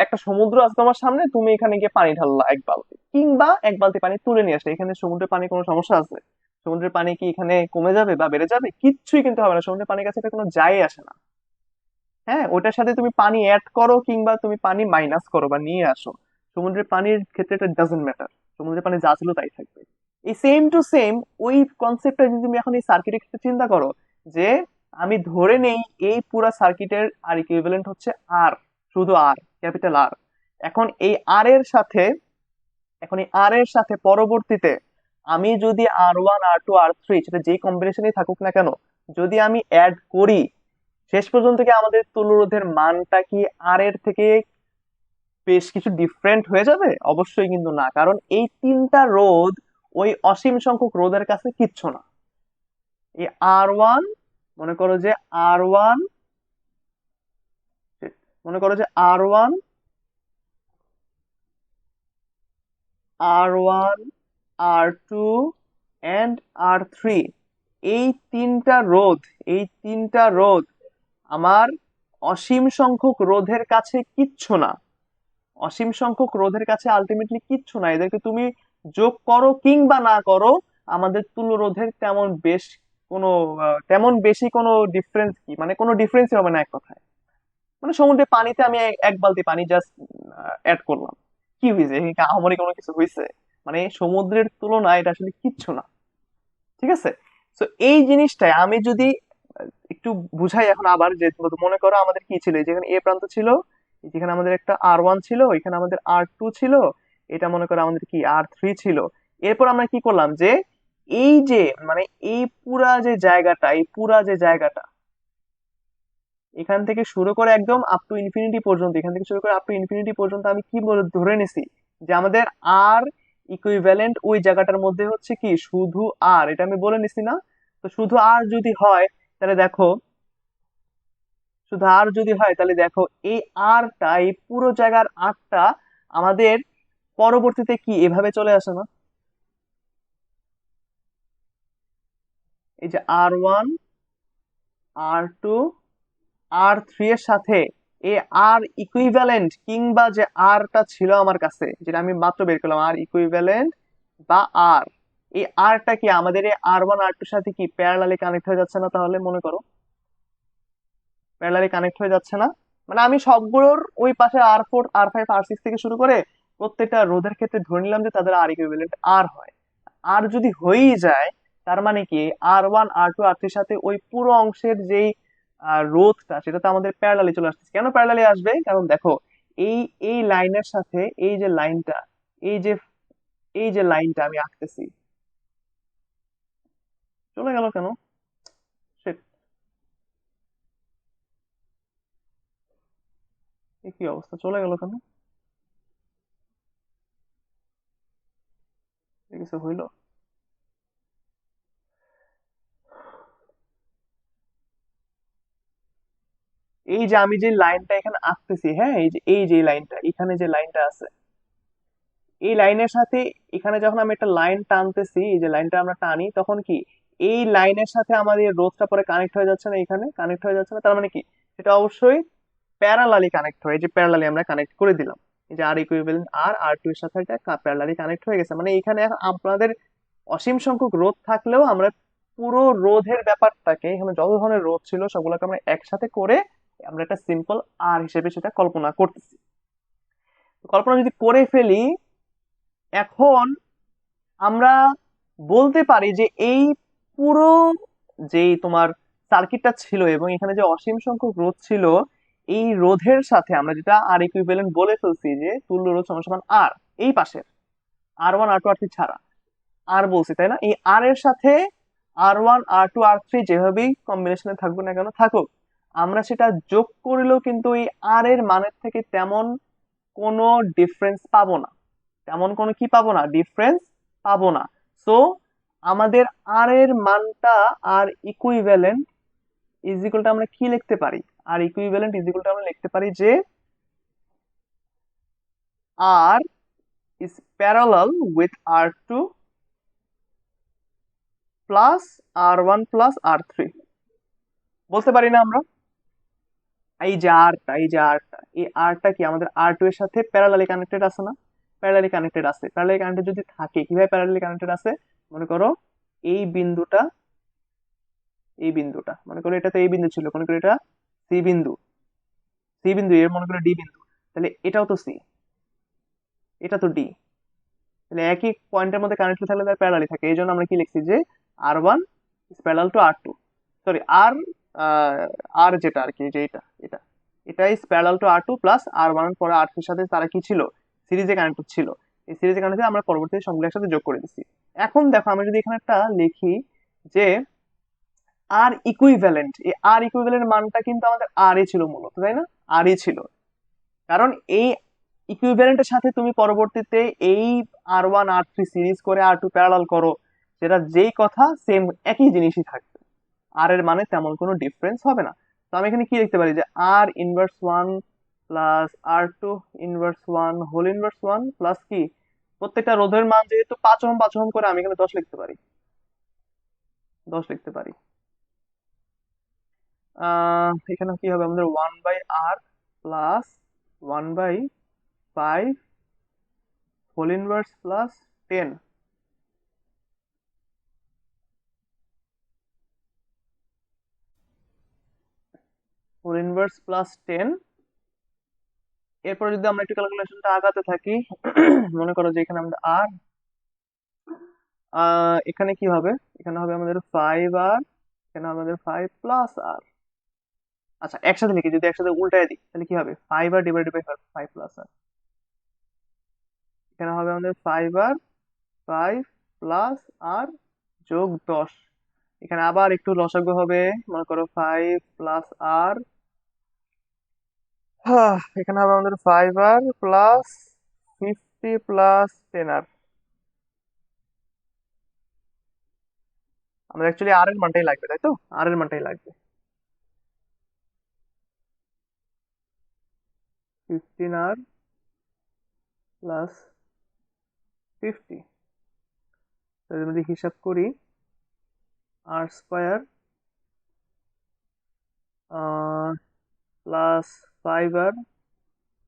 একটা সমুদ্র আছে তোমার সামনে, তুমি এখানে গিয়ে পানি ঢাললা এক বালতি, কিংবা এক বালতি পানি তুলে নিয়ে আসলে, এখানে সমুদ্রের পানি কোনো সমস্যা আছে? সমুদ্রের পানি কি এখানে কমে যাবে বা বেড়ে যাবে? কিচ্ছুই কিন্তু হবে না, সমুদ্রের পানির কাছে এটা কোনো যায় আসে না। হ্যাঁ, ওটার সাথে তুমি পানি অ্যাড করো কিংবা তুমি পানি মাইনাস করো বা নিয়ে আসো, সমুদ্রের পানির ক্ষেত্রে এটা ডাজন্ট ম্যাটার, সমুদ্রের পানি যা ছিল তাই থাকবে। এই সেম টু সেম ওই কনসেপ্টটা যদি তুমি এখন এই সার্কিটের ক্ষেত্রে চিন্তা করো, যে আমি ধরে নেই এই পুরা সার্কিটের আর ইকুইভ্যালেন্ট হচ্ছে আর, শুধু আর, ক্যাপিটাল আর। এখন এই আর এর সাথে এখন এই আর এর সাথে পরবর্তীতে আমি যদি R1, R2, R3 সেটা যেই কম্বিনেশনই থাকুক না কেন, যদি আমি অ্যাড করি, শেষ পর্যন্ত কি আমাদের তুল্যরোধের মানটা কি আর এর থেকে বেশ কিছু ডিফারেন্ট হয়ে যাবে? অবশ্যই কিন্তু না, কারণ এই তিনটা রোধ ওই অসীম সংখ্যক রোধের কাছে কিচ্ছু না। এই R1, মনে করো যে আর ওয়ান মনে করো যে আর ওয়ান, R2 অ্যান্ড R3, এই তিনটা রোধ এই তিনটা রোধ আমার অসীম সংখ্যক রোধের কাছে কিচ্ছু না। অসীম সংখ্যক রোধের কাছে আলটিমেটলি কিচ্ছু না, এদেরকে তুমি যোগ করো কিংবা না করো, আমাদের তুল্য রোধের তেমন বেশি কোনো ডিফারেন্স, কি মানে কোনো ডিফারেন্সই হবে না এক কথায়। মানে সমুদ্রের পানিতে আমি এক বালতি পানি জাস্ট অ্যাড করলাম, কি হয়েছে? এখানে কি আহামরি কোনো কিছু হয়েছে? মানে সমুদ্রের তুলনায় এটা আসলে কিচ্ছু না। ঠিক আছে, তো এই জিনিসটাই আমি যদি একটু বুঝাই এখন আবার, যে মনে করো আমাদের কি ছিল, এই যেখানে এ প্রান্ত ছিল, যেখানে আমাদের একটা R1 ছিল, এখানে আমাদের R2 ছিল, এটা মনে করো আমাদের কি R3 ছিল। এরপর আমরা কি করলাম, যে এই যে মানে এই পুরা যে জায়গাটা এখান থেকে শুরু করে একদম আপ টু ইনফিনিটি পর্যন্ত, এখান থেকে শুরু করে আপ টু ইনফিনিটি পর্যন্ত আমি কি ধরে নিছি, যে আমাদের আর ইকুইভ্যালেন্ট ওই জায়গাটার মধ্যে হচ্ছে কি শুধু আর, এটা আমি বলে নিছি না? তো শুধু আর যদি হয় তাহলে দেখো, এই আরটা, এই পুরো জায়গার আরটা আমাদের পরবর্তীতে কি এভাবে চলে আসে না? এই যে R1 R2 R3 এর সাথে এই আর ইকুইভ্যালেন্ট কিংবা যে আরটা ছিল আমার কাছে, যেটা আমি মাত্র বের করলাম, আর ইকুইভ্যালেন্ট বা আর, এই আরটা কি আমাদের এই R1 R2 সাথে কি প্যারালালি কানেক্ট হয়ে যাচ্ছে না? তাহলে মনে করো প্যারালালি কানেক্ট হয়ে যাচ্ছে না। মানে আমি সবগুলোর ওই পাশে R4 R5 R6 থেকে শুরু করে প্রত্যেকটা রোধের ক্ষেত্রে ধরে নিলাম যে তাদের আর ইকুইভ্যালেন্ট আর হয়। আর যদি হয়েই যায়, তার মানে কি R1 R2 R3 সাথে ওই পুরো অংশের যেই রোধটা, সেটা তো আমাদের প্যারালালি চলে আসছে। কেন প্যারালালি আসবে? কারণ দেখো, এই এই লাইনের সাথে এই যে লাইনটা, এই যে এই যে লাইনটা আমি আঁকতেছি, চলে গেল কেন? Shit, এ কি অবস্থা, চলে গেল কেন? এ কিছু হইলো? এই যে আমি যে লাইনটা এখানে আঁকতেছি, হ্যাঁ, এই যে লাইনটা, এখানে যে লাইনটা আছে, এই লাইনের সাথে এখানে যখন আমি একটা লাইন টানতেছি, এই যে লাইনটা আমরা টানি, তখন কি এই লাইনের সাথে আমাদের রোধটা পরে কানেক্ট হয়ে যাচ্ছে না? এখানে কানেক্ট হয়ে যাচ্ছে না, তার মানে কি সেটা অবশ্যই প্যারালালি কানেক্ট হয়ে, যে প্যারালালি আমরা কানেক্ট করে দিলাম। এই যে আর ইকুইভ্যালেন্ট R2 এর সাথে এটা প্যারালালি কানেক্ট হয়ে গেছে, মানে এখানে এখন আপনাদের অসীম সংখ্যক রোধ থাকলেও আমরা পুরো রোধের ব্যাপারটাকে, এখানে যত ধরনের রোধ ছিল সবগুলোকে আমরা একসাথে করে আমরা একটা সিম্পল আর হিসেবে সেটা কল্পনা করতেছি। কল্পনা যদি করে ফেলি, এখন আমরা বলতে পারি যে এই পুরো যেই তোমার সার্কিটটা ছিল এবং এখানে যে অসীম সংখ্যক রোধ ছিল, এই রোধের সাথে আমরা যেটা আর ইকুইভ্যালেন্ট বলে ফেলছি, যে তুল্য রোধ সমান সমান আর, এই পাশের R1 R2 R3 ছাড়া আর বলছি, তাই না? এই আর এর সাথে R1 R2 R3 যেভাবেই কম্বিনেশনে থাকবে না কেন থাকুক, আমরা সেটা যোগ করলেও কিন্তু এই আর এর মানের থেকে তেমন কোনো ডিফারেন্স পাবো না। তেমন কোনো কি পাবো না? ডিফারেন্স পাবো না। সো আমাদের আর এর মানটা, R equivalent is equal to আমরা কি লিখতে পারি? R equivalent is equal to আমরা লিখতে পারি যে R is parallel with R2 plus R1 plus R3, বলতে পারি না আমরা? এই যে আরটা এই আরটা কি আমাদের R2 এর সাথে প্যারালালি কানেক্টেড আছে না? প্যারালালি কানেক্টেড আছে। প্যারালালি কানেক্টেড যদি থাকে, কিভাবে প্যারালালি কানেক্টেড আছে? মনে করো এই বিন্দুটা, এই বিন্দুটা মনে করো, এটা তো এই বিন্দু ছিল, মনে করো এটা সি বিন্দু, সি বিন্দু এর মনে করো ডি বিন্দু, তাহলে এটাও তো সি, এটা তো ডি, তাহলে একই পয়েন্টের মধ্যে কানেক্টেড থাকলে তার প্যারালালি থাকে। এই জন্য আমরা কি লিখছি যে R1 is parallel to R2, sorry আর যেটা আর কি, যে এটা এটা is parallel to R2 plus R1 পরে R3 এর সাথে তারা কি ছিল? সিরিজে কানেক্টেড ছিল। এই সিরিজে কানেক্টেড আমরা পরবর্তীতে সবগুলো একসাথে যোগ করে দিচ্ছি। এখন দেখো, আমি যদি এখানে একটা লিখি যে আর ইকুইভ্যালেন্ট, এই আর ইকুইভ্যালেন্ট মানটা কিন্তু আমাদের আর ই ছিল মূলত, তাই না? আর ই ছিল, কারণ এই ইকুইভ্যালেন্টের সাথে তুমি পরবর্তীতে এই R1 R3 সিরিজ করে R2 প্যারালাল করো, সেটা যেই কথা সেম একই জিনিসই থাকবে, আর এর মানে তেমন কোনো ডিফারেন্স হবে না। তো আমি এখানে কি লিখতে পারি যে R−1 plus R2 inverse 1 whole inverse 1 plus কি, প্রত্যেকটা রোধের মান যেহেতু 5 ওহম 5 ওহম করে, আমি এখানে 10 লিখতে পারি, 10 লিখতে পারি। এখানে কি হবে আমাদের 1/R plus 1/5 whole inverse plus 10, whole inverse plus 10। এরপরে যদি আমরা একটু ক্যালকুলেশনটা আগাতে থাকি, মনে করো যে এখানে আমাদের আর, এখানে কি হবে? এখানে হবে আমাদের 5R, এখানে আমাদের 5 প্লাস আর। আচ্ছা, একসাথে লিখি, যদি একসাথে উল্টায় দিই তাহলে কি হবে? 5R ডিভাইডেড বাই 5 প্লাস আর, এখানে হবে আমাদের 5R 5 প্লাস আর যোগ 10। এখানে আবার একটু লসাগু হবে, মনে করো 5 প্লাস আর, এখানে হবে আমাদের 5R প্লাস 50 প্লাস 10R। আমাদের অ্যাকচুয়ালি আর এর মানটাই লাগবে, তাই তো? আর এর মানটাই লাগবে, 15R প্লাস 50। যদি হিসাব করি, r square plus 5r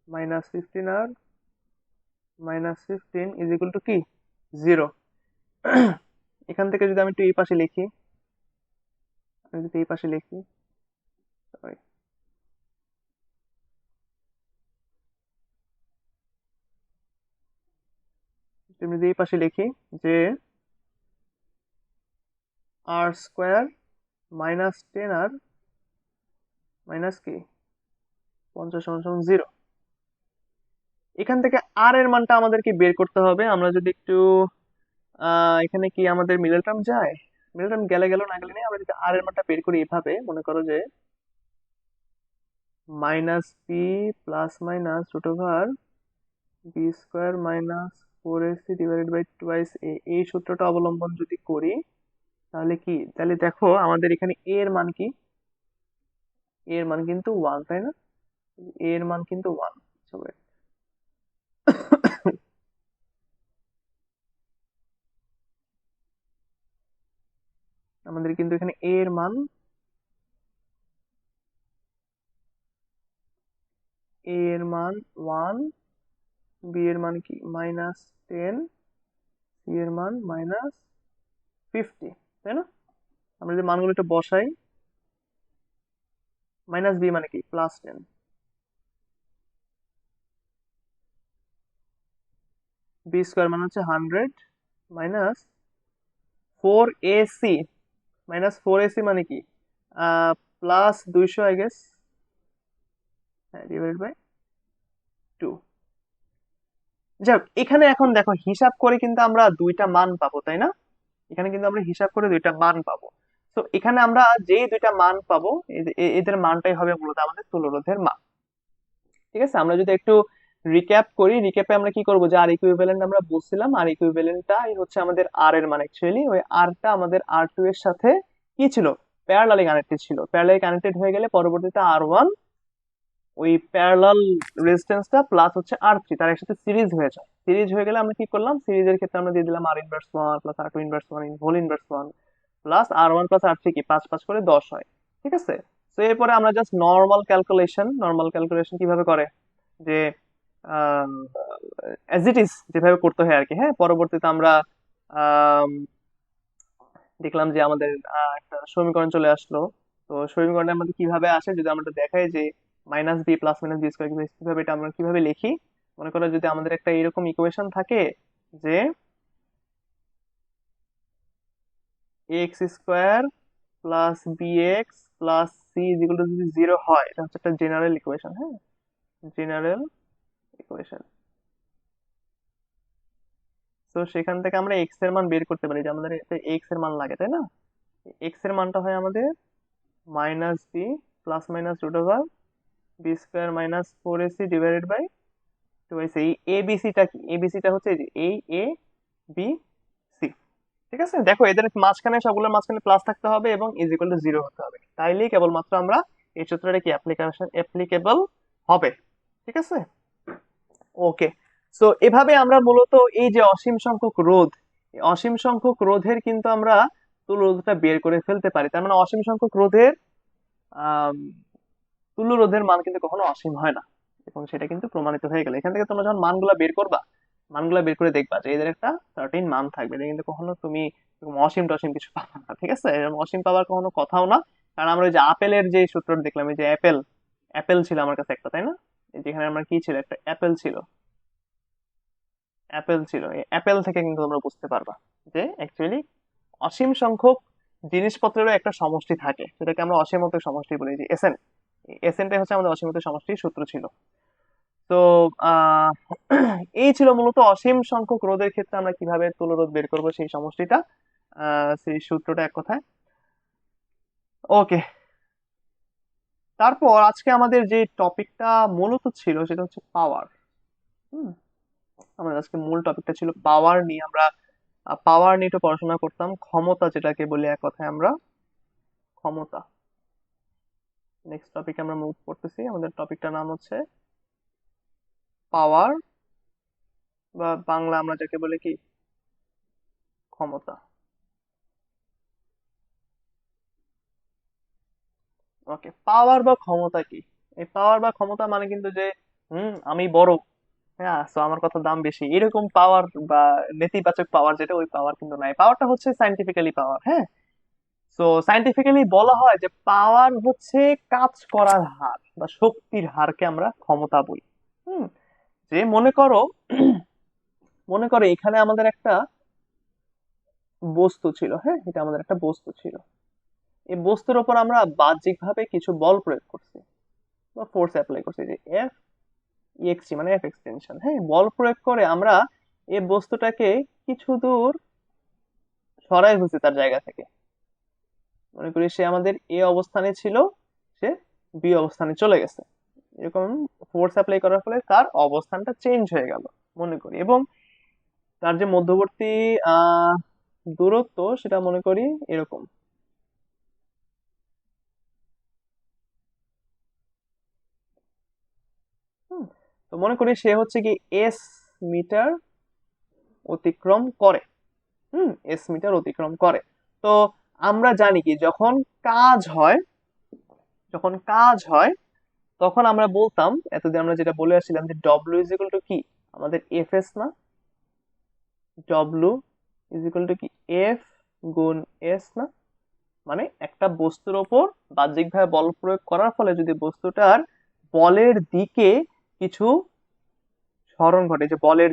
minus 15r minus 15 is equal to কি 0। এখান থেকে যদি আমি একটু এই পাশে লিখি, আমি যদি এই পাশে লিখি, sorry, আমি যদি এই পাশে লিখি যে আর স্কোয়ার মাইনাস 10r মাইনাস কি 50 সমান সমান 0। এখান থেকে আর এর মানটা আমাদেরকে বের করতে হবে। আমরা যদি একটু এখানে কি আমাদের মিডল টার্ম যায়, মিডল টার্ম গেলে গেল না গেলে নেই, আমরা যদি আর এর মানটা বের করি এভাবে, মনে করো যে minus B plus minus root over B square minus 4ac divided by twice a, এই সূত্রটা অবলম্বন যদি করি তাহলে কি, তাহলে দেখো আমাদের এখানে এ এর মান কি, এ এর মান কিন্তু 1, তাই না? এ এর মান কিন্তু 1। আমাদের কিন্তু এখানে এ এর মান, এ এর মান 1, বি এর মান কি -10, সি এর মান -50, তাই না? আমরা যদি মানগুলো একটু বসাই, মাইনাস বি মানে কি +10, বি স্কোয়ার মানে হচ্ছে 100 মাইনাস 4ac, -4ac মানে কি +200 আই গেস, হ্যাঁ, ডিভাইড বাই 2। যাক, এখানে এখন দেখো হিসাব করে কিন্তু আমরা দুইটা মান পাবো, তাই না? এখানে কিন্তু আমরা হিসাব করে দুইটা মান পাবো। তো এখানে আমরা যেই দুইটা মান পাবো এদের মানটাই হবে মূলত আমাদের তুল্যরোধের মান। ঠিক আছে, আমরা যদি একটু রিক্যাপ করি, রিক্যাপে আমরা কি করবো, যে আর ইকুইভ্যালেন্ট আমরা বলছিলাম, আর ইকুইভ্যালেন্টটাই হচ্ছে আমাদের আর এর মান। অ্যাকচুয়ালি ওই আরটা আমাদের আর টু এর সাথে কি ছিল, প্যারালালি কানেক্টেড ছিল। প্যারালালি কানেক্টেড হয়ে গেলে পরবর্তীতে আর1 ওই প্যারালাল রেজিস্ট্যান্সটা প্লাস হচ্ছে আর3 তার একসাথে সিরিজ হয়ে যায়। সিরিজ হয়ে গেলে আমরা কি করলাম, সিরিজের ক্ষেত্রে আমরা দিয়ে দিলাম r inverse 1 plus r two inverse 1 whole inverse 1 plus আর1 প্লাস আর3 কি 5 5 করে 10 হয়। ঠিক আছে, তো এরপরে আমরা জাস্ট নর্মাল ক্যালকুলেশন কিভাবে করে, যে অ্যাজ ইট ইজ যেভাবে করতে হয় আর কি। হ্যাঁ, পরবর্তীতে আমরা আম, দেখলাম যে আমাদের একটা সমীকরণ চলে আসলো। তো সমীকরণে আমাদের কিভাবে আসে যদি আমরা এটা দেখাই, যে minus B plus minus B square কিভাবে, এটা আমরা কিভাবে লিখি। মনে করো যদি আমাদের একটা এরকম ইকুয়েশন থাকে যে X square plus B X plus C যেগুলো যদি 0 হয়, এটা হচ্ছে একটা জেনারেল ইকুয়েশন। হ্যাঁ, জেনারেল ইকুয়েশন। তো সেখান থেকে আমরা এক্স এর মান বের করতে পারি, যে আমাদের এক্স এর মান লাগে, তাই না? এক্স এর মানটা হয় আমাদের minus B plus minus root over B square minus 4ac divided by 2ac। এই এবিসিটা কি, এবিসিটা হচ্ছে এই যে এই এ বি সি। ঠিক আছে, দেখো এদের মাঝখানে, সবগুলোর মাঝখানে প্লাস থাকতে হবে এবং ইজ ইকুয়াল টু 0 হতে হবে, তাইলেই কেবলমাত্র আমরা এই সূত্রটা কি অ্যাপ্লিকেবল হবে। ঠিক আছে, ওকে। সো এভাবে আমরা মূলত এই যে অসীম সংখ্যক রোধ, এই অসীম সংখ্যক রোধের কিন্তু আমরা তুল্যরোধটা বের করে ফেলতে পারি। তার মানে অসীম সংখ্যক রোধের আহ তুল্যরোধের মান কিন্তু কখনো অসীম হয় না, এবং সেটা কিন্তু প্রমাণিত হয়ে গেল। এখান থেকে তোমরা যখন মানগুলা বের করবা, মানগুলা বের করে দেখবা যে এদের একটা সার্টেন মান থাকবে, এটা কিন্তু কখনো তুমি এরকম অসীম টসীম কিছু পাবা না। ঠিক আছে, এরকম অসীম পাবার কোনো কথাও না। কারণ আমরা ওই যে আপেলের যে সূত্রটা দেখলাম, এই যে অ্যাপেল, অ্যাপেল ছিল আমার কাছে একটা, তাই না? এই যেখানে আমার কি ছিল, একটা অ্যাপেল ছিল, অ্যাপেল ছিল, এই অ্যাপেল থেকে কিন্তু তোমরা বুঝতে পারবা যে অ্যাকচুয়ালি অসীম সংখ্যক জিনিসপত্রেরও একটা সমষ্টি থাকে, সেটাকে আমরা অসীমত সমষ্টি বলি, যে এসএন। এসএনটাই হচ্ছে আমাদের অসীমত সমষ্টির সূত্র ছিল। তো আহ এই ছিল মূলত অসীম সংখ্যক রোধের ক্ষেত্রে আমরা কিভাবে তুল্যরোধ বের করব সেই সমষ্টিটা, সেই সূত্রটা এক কথায়। ওকে, তারপর আজকে আমাদের যে টপিকটা মূলত ছিল সেটা হচ্ছে পাওয়ার। হুম, আমাদের আজকে মূল টপিকটা ছিল পাওয়ার নিয়ে। আমরা পাওয়ার নিয়ে একটু পড়াশোনা করতাম, ক্ষমতা যেটাকে বলি এক কথায় আমরা, ক্ষমতা। নেক্সট টপিকে আমরা মুভ করতেছি, আমাদের টপিকটার নাম হচ্ছে পাওয়ার, বা বাংলা আমরা যাকে বলি কি ক্ষমতা। ওকে, পাওয়ার বা ক্ষমতা কি? এই পাওয়ার বা ক্ষমতা মানে কিন্তু যে আমি বড়, হ্যাঁ, সো আমার কথা দাম বেশি, এরকম পাওয়ার বা নেতিবাচক পাওয়ার, যেটা ওই পাওয়ার কিন্তু নাই। পাওয়ারটা হচ্ছে সাইন্টিফিক্যালি পাওয়ার, হ্যাঁ। সো সাইন্টিফিক্যালি বলা হয় যে পাওয়ার হচ্ছে কাজ করার হার বা শক্তির হারকে আমরা ক্ষমতা বলি। হুম। যে মনে করো, মনে করো এখানে আমাদের একটা বস্তু ছিল, হ্যাঁ, এটা আমাদের একটা বস্তু ছিল। এই বস্তুর উপর আমরা বাহ্যিক ভাবে কিছু বল প্রয়োগ করছি বা ফোর্স অ্যাপ্লাই করছি, যে এফ ইএক্সটি মানে এফ এক্সটেনশন, হ্যাঁ। বল প্রয়োগ করে আমরা এই বস্তুটাকে কিছু দূর সরাই ফেলছি তার জায়গা থেকে। মনে করি সে আমাদের এ অবস্থানে ছিল, সে বি অবস্থানে চলে গেছে, এরকম ফোর্স অ্যাপ্লাই করার ফলে তার অবস্থানটা চেঞ্জ হয়ে গেল মনে করি। এবং তার যে মধ্যবর্তী আহ দূরত্ব, সেটা মনে করি এরকম। হুম। তো মনে করি সে হচ্ছে কি এস মিটার অতিক্রম করে। এস মিটার অতিক্রম করে। তো আমরা জানি কি, যখন কাজ হয়, যখন কাজ হয় তখন আমরা বলতাম, এতদিন আমরা যেটা বলে আসছিলাম যে ডব্লিউ ইজ ইকুয়াল টু কি, আমাদের এফ এস না? ডব্লিউ ইজ ইকুয়াল টু কি, এফ গুণ এস না? মানে একটা বস্তুর ওপর বাহ্যিকভাবে বল প্রয়োগ করার ফলে যদি বস্তুটার বলের দিকে কিছু স্মরণ ঘটে, যে বলের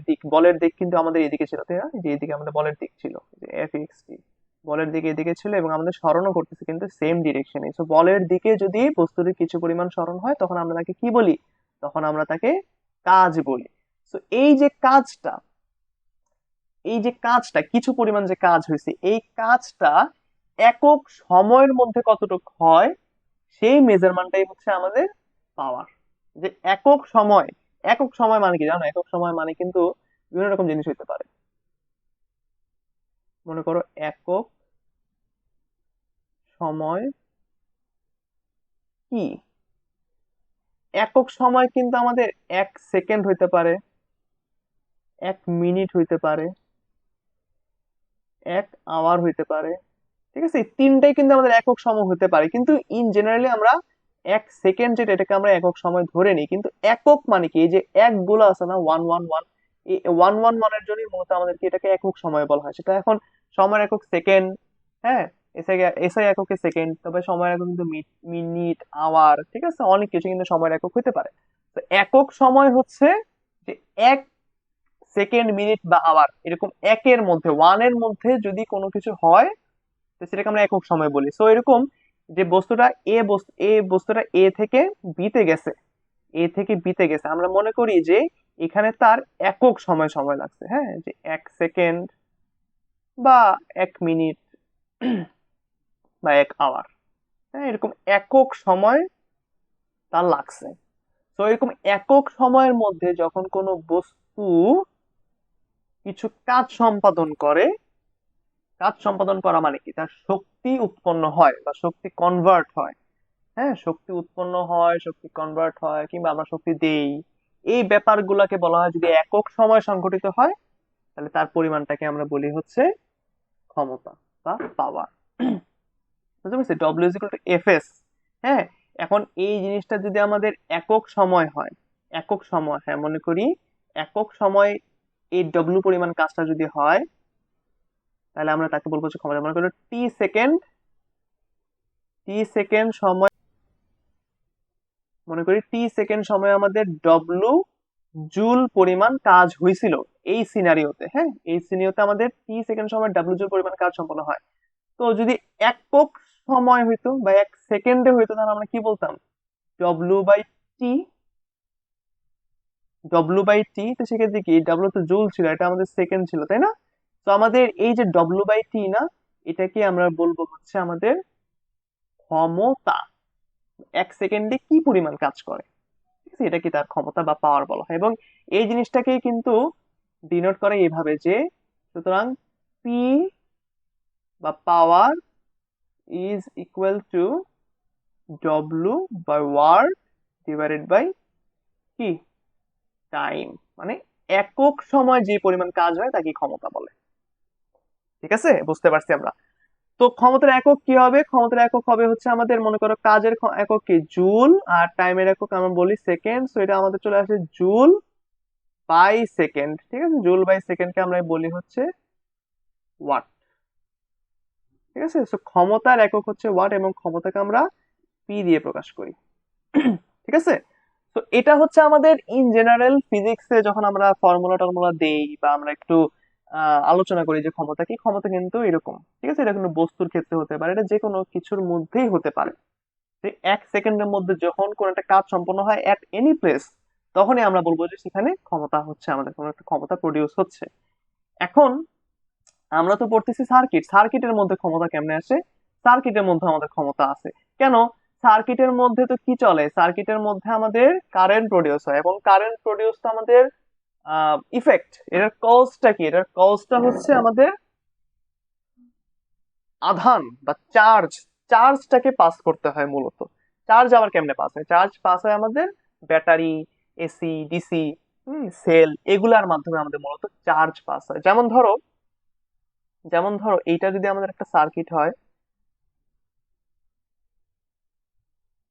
দিক কিন্তু আমাদের এদিকে ছিল, তাই না? যে এদিকে আমাদের বলের দিক ছিল, যে এফ এক্স টি, বলের দিকে এদিকে ছিল এবং আমাদের স্মরণও করতেছে কিন্তু সেম ডিরেকশনে। সো বলের দিকে যদি বস্তুটির কিছু পরিমাণ স্মরণ হয়, তখন আমরা তাকে কি বলি? তখন আমরা তাকে কাজ বলি। সো এই যে কাজটা কিছু পরিমাণ যে কাজ হয়েছে, এই কাজটা একক সময়ের মধ্যে কতটুকু হয়, সেই মেজারমেন্টটাই হচ্ছে আমাদের পাওয়ার। যে একক সময়, একক সময় মানে কি জানো? একক সময় মানে কিন্তু বিভিন্ন রকম জিনিস হইতে পারে। মনে করো একক সময় কি? একক সময় কিন্তু আমাদের 1 সেকেন্ড হইতে পারে, 1 মিনিট হইতে পারে, 1 আওয়ার হইতে পারে। ঠিক আছে, এই তিনটাই কিন্তু আমাদের একক সময় হতে পারে, কিন্তু ইন জেনারেলি আমরা 1 সেকেন্ড যেটা, এটাকে আমরা একক সময় ধরে নিই। কিন্তু একক মানে কি, এই যে এক গুলো আছে না, 111, এই 111-এর জন্যই মূলত আমাদেরকে এটাকে একক সময় বলা হয়। সেটা এখন সময়ের একক সেকেন্ড, হ্যাঁ, এসআই এসআই এককে সেকেন্ড, তবে সময়ের একক কিন্তু মিনিট, আওয়ার, ঠিক আছে, অনেক কিছু কিন্তু সময়ের একক হতে পারে। তো একক সময় হচ্ছে যে 1 সেকেন্ড, মিনিট বা আওয়ার, এরকম একের মধ্যে, ওয়ানের মধ্যে যদি কোনো কিছু হয়, তো সেটাকে আমরা একক সময় বলি। সো এরকম যে বস্তুটা এ থেকে বিতে গেছে, এ থেকে বিতে গেছে, আমরা মনে করি যে এখানে তার একক সময় সময় লাগছে, হ্যাঁ, যে 1 সেকেন্ড বা 1 মিনিট বা 1 আওয়ার, হ্যাঁ, এরকম একক সময় তার লাগছে। তো এরকম একক সময়ের মধ্যে যখন কোনো বস্তু কিছু কাজ সম্পাদন করে, কাজ সম্পাদন করা মানে কি, তার শক্তি উৎপন্ন হয় বা শক্তি কনভার্ট হয়, হ্যাঁ, শক্তি উৎপন্ন হয়, শক্তি কনভার্ট হয়, কিংবা আমরা শক্তি দেই, এই ব্যাপারগুলোকে বলা হয়, যদি একক সময় সংঘটিত হয়, তাহলে তার পরিমাণটাকে আমরা বলি হচ্ছে ক্ষমতা বা পাওয়ার। বুঝতে পারছি? W is equal to F S, হ্যাঁ। এখন এই জিনিসটা যদি আমাদের একক সময় হয়, একক সময়, হ্যাঁ, মনে করি একক সময় এই ডব্লিউ পরিমাণ কাজটা যদি হয়, তাহলে আমরা তাকে বলবো হচ্ছে ক্ষমতা। মনে করি টি সেকেন্ড সময়, মনে করি টি সেকেন্ড সময় আমাদের ডব্লিউ জুল পরিমাণ কাজ হয়েছিল এই সিনারিওতে, হ্যাঁ, এই সিনারিওতে আমাদের টি সেকেন্ড সময় ডাব্লিউ জুল পরিমাণ কাজ সম্পন্ন হয়। তো যদি একক সময় হইতো বা 1 সেকেন্ডে হইতো, তাহলে আমরা কি বলতাম? W by T, W by T. তো সেক্ষেত্রে কি, ডাব্লিউ তো জুল ছিল, এটা আমাদের সেকেন্ড ছিল, তাই না? তো আমাদের এই যে ডব্লিউ বাই টি না, এটাকে আমরা বলবো হচ্ছে আমাদের ক্ষমতা। 1 সেকেন্ডে কি পরিমাণ কাজ করে, ঠিক আছে, এটা কি তার ক্ষমতা বা পাওয়ার বলা হয়। এবং এই জিনিসটাকে কিন্তু ডিনোট করে এইভাবে যে, সুতরাং পি বা power is equal to W by war divided by কি, টাইম। মানে একক সময় যে পরিমাণ কাজ হয় তাকে ক্ষমতা বলে। ঠিক আছে, বুঝতে পারছি আমরা। তো ক্ষমতার একক কি হবে? ক্ষমতার একক হবে হচ্ছে আমাদের, মনে করো কাজের একক কি জুল, আর টাইমের একক আমরা বলি সেকেন্ড, তো এটা আমাদের চলে আসে জুল বাই সেকেন্ড। ঠিক আছে, জুল বাই সেকেন্ডকে আমরা বলি হচ্ছে ওয়াট। ঠিক আছে, তো ক্ষমতার একক হচ্ছে ওয়াট এবং ক্ষমতাকে আমরা পি দিয়ে প্রকাশ করি। ঠিক আছে, তো এটা হচ্ছে আমাদের ইন জেনারেল ফিজিক্সে যখন আমরা ফর্মুলা টর্মুলা দেই বা আমরা একটু আলোচনা করি যে ক্ষমতা কি, ক্ষমতা কিন্তু এরকম। ঠিক আছে, এটা কিন্তু বস্তুর ক্ষেত্রে হতে পারে, এটা যে কোনো কিছুর মধ্যেই হতে পারে। যে 1 সেকেন্ডের মধ্যে যখন কোনো একটা কাজ সম্পন্ন হয় এট এনি প্লেস, তখনই আমরা বলবো যে সেখানে ক্ষমতা হচ্ছে, আমাদের কোনো একটা ক্ষমতা প্রডিউস হচ্ছে। এখন আমরা তো পড়তেছি সার্কিট, সার্কিটের মধ্যে ক্ষমতা কেমনে আসে? সার্কিটের মধ্যে আমাদের ক্ষমতা আছে কেন? সার্কিটের মধ্যে তো কি চলে, সার্কিটের মধ্যে আমাদের কারেন্ট প্রডিউস হয়, এবং কারেন্ট প্রডিউস তো আমাদের ইফেক্ট। এটার কজটা কি? এটার কজটা হচ্ছে আমাদের আধান বা চার্জ। চার্জটাকে পাস করতে হয় মূলত। চার্জ আবার কেমনে পাস হয়? চার্জ পাস হয় আমাদের ব্যাটারি, এসি, ডিসি, সেল, এগুলার মাধ্যমে আমাদের মূলত চার্জ পাস হয়। যেমন ধরো এইটা যদি আমাদের একটা সার্কিট হয়,